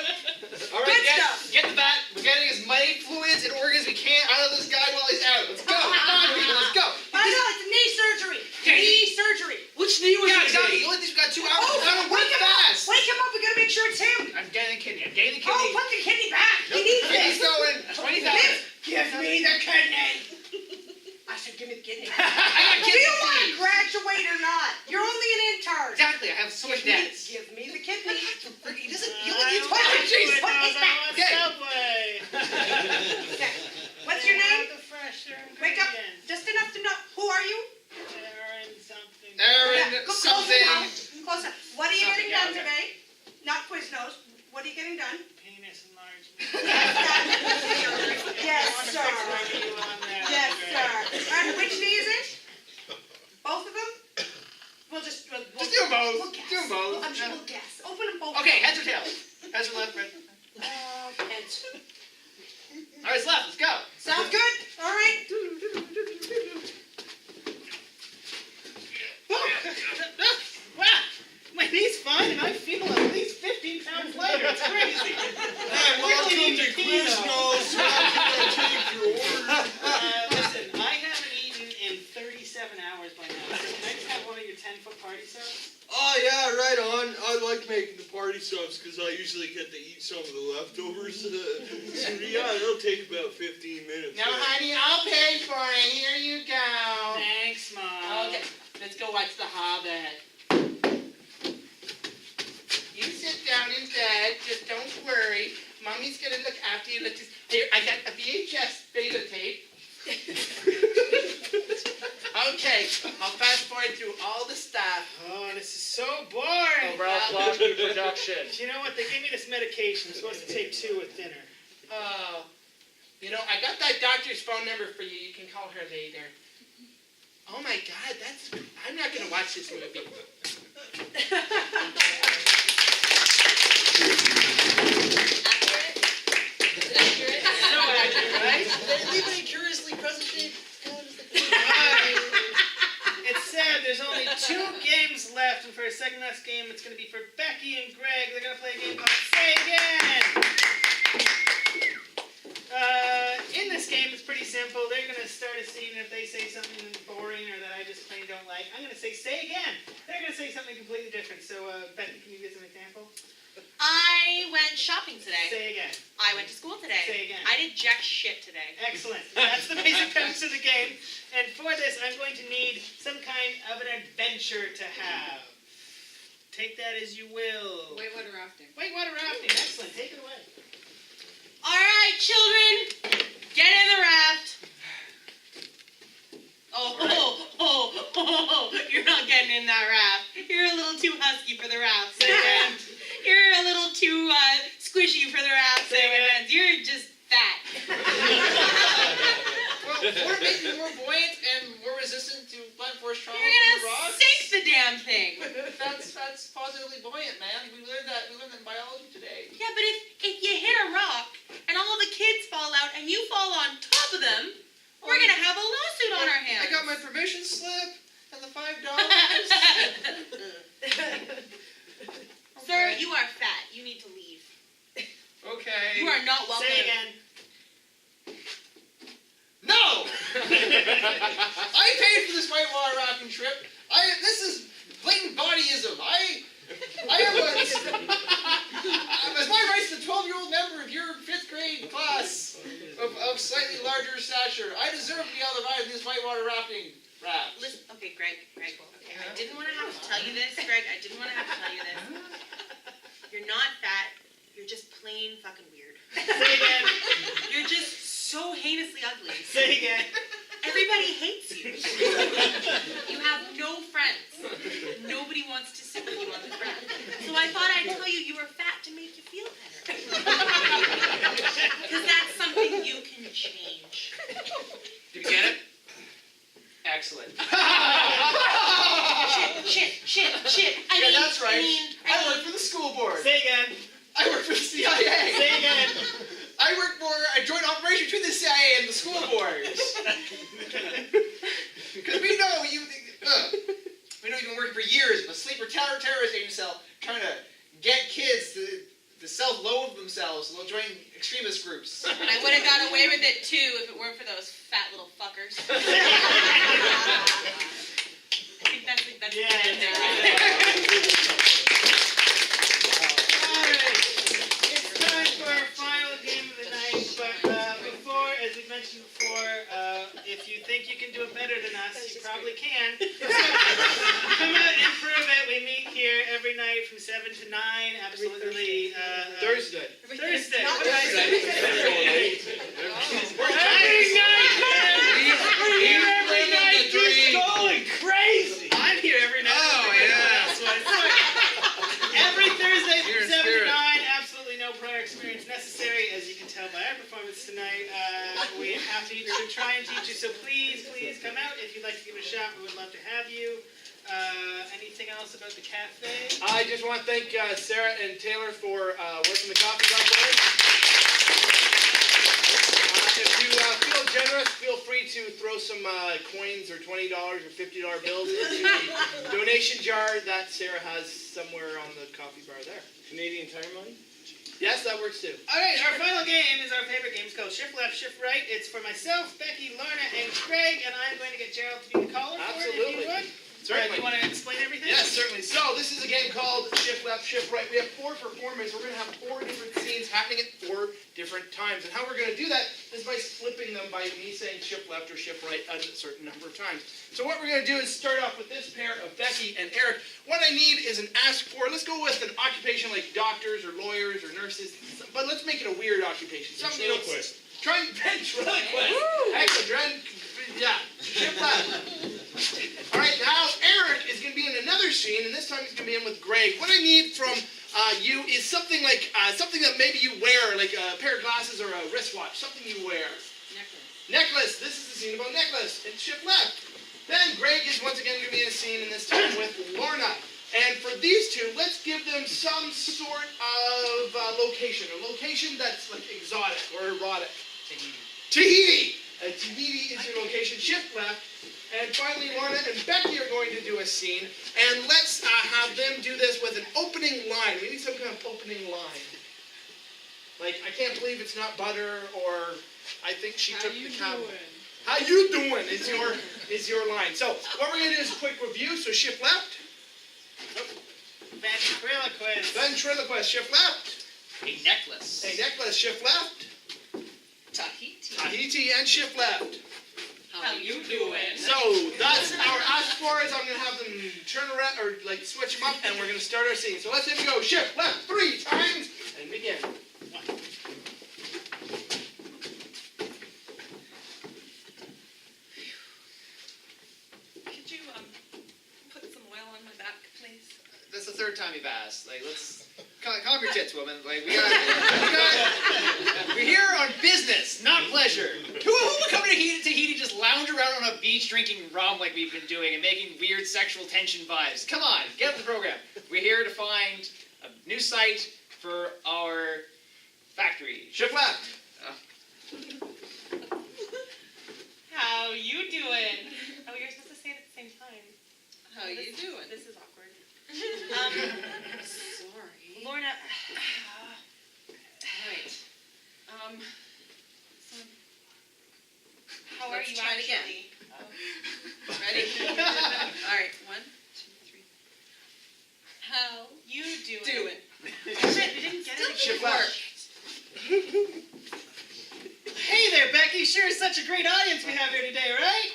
All right, Good stuff. get the bat. We're getting as many fluids and organs we can out of this guy while he's out. Let's go. Come on, people, let's go. I know, it's knee surgery. Okay. Knee surgery. Which knee was it? You only think we got 2 hours. Oh, We gotta work wake him up. fast. Wake him up. We gotta make sure it's him. I'm getting the kidney. I'm getting the Oh, kidney. put the kidney back. He Nope, needs kidney's this. going. 20,000. Give me the kidney. I said, give me the kidney. I got Do kidney you want to disease. graduate or not? You're only an intern. Exactly. I have so much debt. Give me the kidney. He doesn't. I He only needs don't one. want Jesus. to, Put it I back. want Okay. Subway. Okay. What's your name? The fresher Wake up. ingredients. Just enough to know. Who are you? Aaron something. Aaron Yeah, go something. Close enough. What are you Something, getting done yeah, today? Not Quiznos. What are you getting done? Penis enlargement. Yes, I wanna sir. fix my knee while I'm there. Yes, That'd be sir. And which knee is it? Both of them? We'll just do them both. We'll guess. Do them both. I'm sure we'll guess. Open them both. Okay, heads or tails? Heads or left, right? Heads. All right, it's left. Let's go. Sounds good. All right. Wow, my knee's fine and I feel at least 15 pounds lighter. It's crazy. Hey, welcome to Quiznos. How can I take your order? Listen, I haven't eaten in 37 hours by now. So can I just have one of your 10-foot party subs? Oh yeah, right on. I like making the party subs because I usually get to eat some of the leftovers. So yeah, it'll take about 15 minutes. No, honey, I'll pay for it. Here you go. Thanks, Mom. Okay, let's go watch The Hobbit. You sit down in bed, just don't worry. Mommy's gonna look after you. Let's just, here, I got a VHS beta tape. Okay, I'll fast forward through all the stuff. Oh, this is so boring. Ralph Lochte production. You know what? They gave me this medication. I'm supposed to take 2 with dinner. Oh, you know, I got that doctor's phone number for you. You can call her later. Oh my God, I'm not gonna watch this movie. Accurate? So accurate, right? Did anybody curiously present it? It's sad there's only 2 games left, and for our second last game, it's going to be for Becky and Greg. They're going to play a game called Say Again! In this game, it's pretty simple. They're going to start a scene, and if they say something boring or that I just plain don't like, I'm going to say again! They're going to say something completely different. So, Becky, can you give some example? I went shopping today. Say again. I went to school today. Say again. I did jack shit today. Excellent. That's the basic premise of the game. And for this, I'm going to need some kind of an adventure to have. Take that as you will. Whitewater rafting. Whitewater rafting. Excellent. Take it away. All right, children, get in the raft. Oh, you're not getting in that raft. You're a little too husky for the raft, Sam. You're a little too squishy for the raft, Sam. You're just fat. Well, we're making more buoyant and more resistant to blunt force trauma You're from the gonna rocks. sink the damn thing. That's positively buoyant, man. We learned that in biology today. Yeah, but if you hit a rock and all the kids fall out and you fall on top of them, we're gonna have a lawsuit on our hands. I got my permission slip and the $5. Sir, you are fat. You need to leave. Okay. You are not welcome. Say again. No! I paid for this whitewater rafting trip. This is blatant bodyism. I am as my rights as a 12-year-old member of your 5th grade class of slightly larger stature. I deserve to be able to ride this whitewater rafting raft. Listen, okay, Greg. Okay, I didn't want to have to tell you this, Greg. I didn't want to have to tell you this. You're not fat. You're just plain fucking weird. Say again. You're just so heinously ugly. Say again. Everybody hates you. You have no friends. Nobody wants to sit with you on the ground. So I thought I'd tell you you were fat to make you feel better. change. Did you get it? Excellent. Shit. I mean, that's right. I work mean, for the school board. Say again. I work for the CIA. Say again. I work for a joint operation between the CIA and the school boards. Because we know you've been working for years in a sleeper terrorist agent cell trying to get kids to self-loathe themselves and they'll join extremist groups. I would have got away with it too if it weren't for those fat little fuckers. I think that's the end there. Alright. It's time for our final game of the night, but before, as we mentioned before, if you think you can do it better than us, you probably can. Come out and prove it. We meet here every night from 7 to 9, absolutely. Thursday. Thursday. Not What did I say? We're Every night, man! We're here every living night, the dream. just going crazy! I'm here every night. Oh, yeah. That's what I said. Every Thursday Here from in 7 to spirit. 9, absolutely no prior experience necessary. As you can tell by our performance tonight, we have to try and teach you, so please come out. If you'd like to give it a shot, we would love to have you. Anything else about the cafe? I just want to thank Sarah and Taylor for working the coffees up there. If you feel generous, feel free to throw some coins or $20 or $50 bills into the donation jar that Sarah has somewhere on the coffee bar there. Canadian Tire money? Yes, that works too. Alright, our final game is our favorite game. It's called Shift Left, Shift Right. It's for myself, Becky, Lorna, and Craig, and I'm going to get Gerald to be the caller for it, if Absolutely. you would. Do Certainly. you want to explain everything? Yes, certainly. So this is a game called Shift Left, Shift Right. We have 4 performers. We're going to have 4 different scenes happening at 4 different times. And how we're going to do that is by flipping them by me saying shift left or shift right a certain number of times. So what we're going to do is start off with this pair of Becky and Eric. What I need is an ask for. Let's go with an occupation like doctors or lawyers or nurses. But let's make it a weird occupation. Something you don't try and ventriloquist. Excellent. Yeah. Shift left. All right, now Eric is going to be in another scene, and this time he's going to be in with Greg. What I need from you is something like something that maybe you wear, like a pair of glasses or a wristwatch, something you wear. Necklace. This is the scene about necklace. And shift left. Then Greg is once again going to be in a scene, and this time with Lorna. And for these two, let's give them some sort of location, a location that's like exotic or erotic. Tahiti. Tahiti is your location. Shift left. And finally, Lorna and Becky are going to do a scene. And let's have them do this with an opening line. We need some kind of opening line. Like, I can't believe it's not butter, or I think she took the cab. How you doing? Is your line. So what we're going to do is a quick review. So shift left. Ventriloquist. Ventriloquist. Shift left. A necklace. A necklace. Shift left. Tahiti. Tahiti and shift left. How you doing? So that's our ask for is I'm going to have them turn around or like switch them up, and we're going to start our scene. So let's have you go. Shift left 3 times and begin. Could you put some oil on my back, please? That's the 3rd time you've asked. Like, let's calm your tits, woman. Like, we're here on business, not pleasure. Who would come to Tahiti just lounge around on a beach drinking rum like we've been doing and making weird sexual tension vibes? Come on, get with the program. We're here to find a new site for our factory. Shift left. How you doing? Oh, you're supposed to say it at the same time. How you doing? This is awkward. Sorry. Lorna, Right. how are Let's you try it again. actually? Ready? All right. 1, 2, 3. How you doing? Doing. Shit, we didn't get it. Shift left. Hey there, Becky. Sure is such a great audience we have here today, right?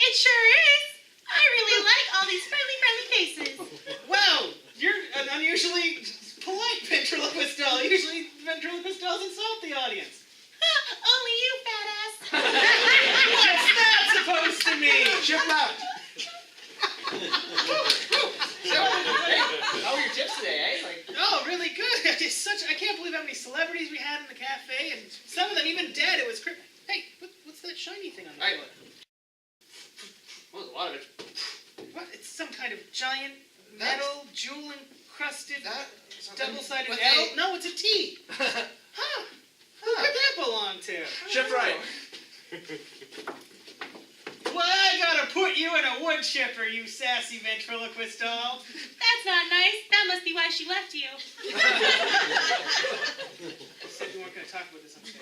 It sure is. I really like all these friendly faces. Wow, you're an unusually polite ventriloquist doll. Usually ventriloquist dolls insult the audience. Only you, fat ass. What's that supposed to mean? Shift left. So, hey, how are your tips today, eh? Like, Oh, really good. I can't believe how many celebrities we had in the cafe, and some of them even dead. It was Hey, what's that shiny thing on the floor? Well, there's a lot of it. What? It's some kind of giant metal jewel encrusted double-sided What L. they- No, it's a T. Huh? Who could that belong to? Shipwright. Well, I gotta put you in a wood chipper, you sassy ventriloquist doll. That's not nice. That must be why she left you. I said we weren't gonna talk about this on stage.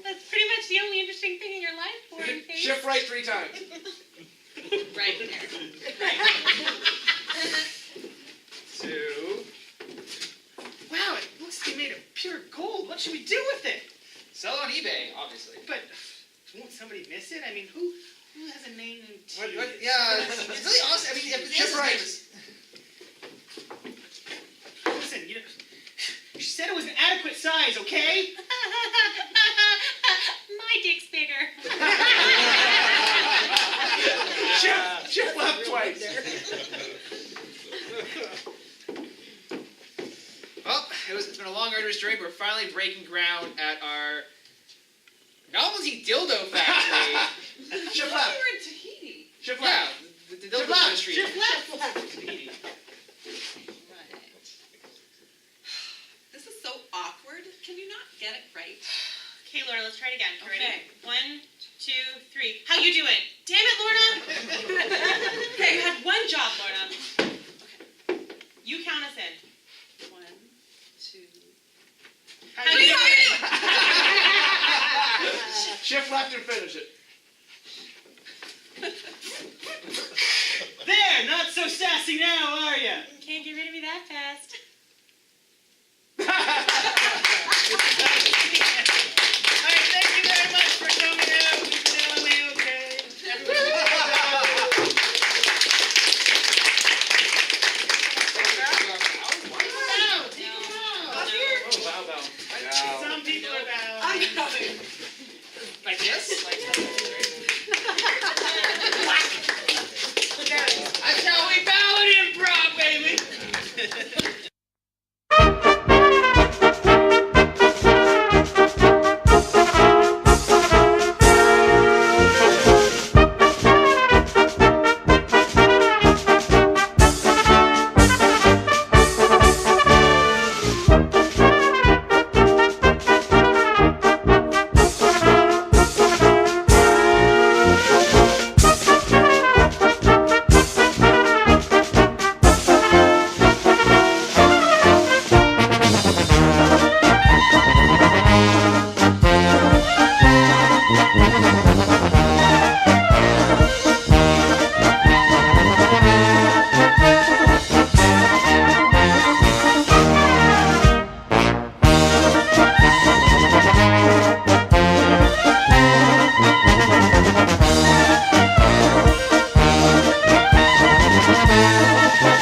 That's pretty much the only interesting thing in your life, boring face. Shipwright 3 times. Right there. 2. Wow, it looks to be made of pure gold. What should we do with it? Sell it on eBay, obviously. But won't somebody miss it? I mean, who has a name named T? Yeah, it's really awesome. I mean, if it is Shipwright. famous- Listen, she said it was an adequate size, okay? My dick's bigger. Ship left twice. Well, it's been a long, arduous journey, but we're finally breaking ground at our novelty dildo factory. Ship We left. were in Tahiti. Ship Yeah, left. the dildo left. industry. Ship left. This is so awkward. Can you not get it right? Okay, Lorna, let's try it again. You ready? Okay. 1, 2, 3. How you doing? Damn it, Lorna! Okay, you had one job, Lorna. Okay. You count us in. 1, 2. How you doing? Ship left and finish it. There, not so sassy now, are ya? Can't get rid of me that fast. Alright, thank you very much for coming out. You've been LMA okay. Bow, take a bow. Up here. Oh, bow, bow. Some people are bowing. I'm coming. Like this? That's how we bow in improv, baby. Thank you.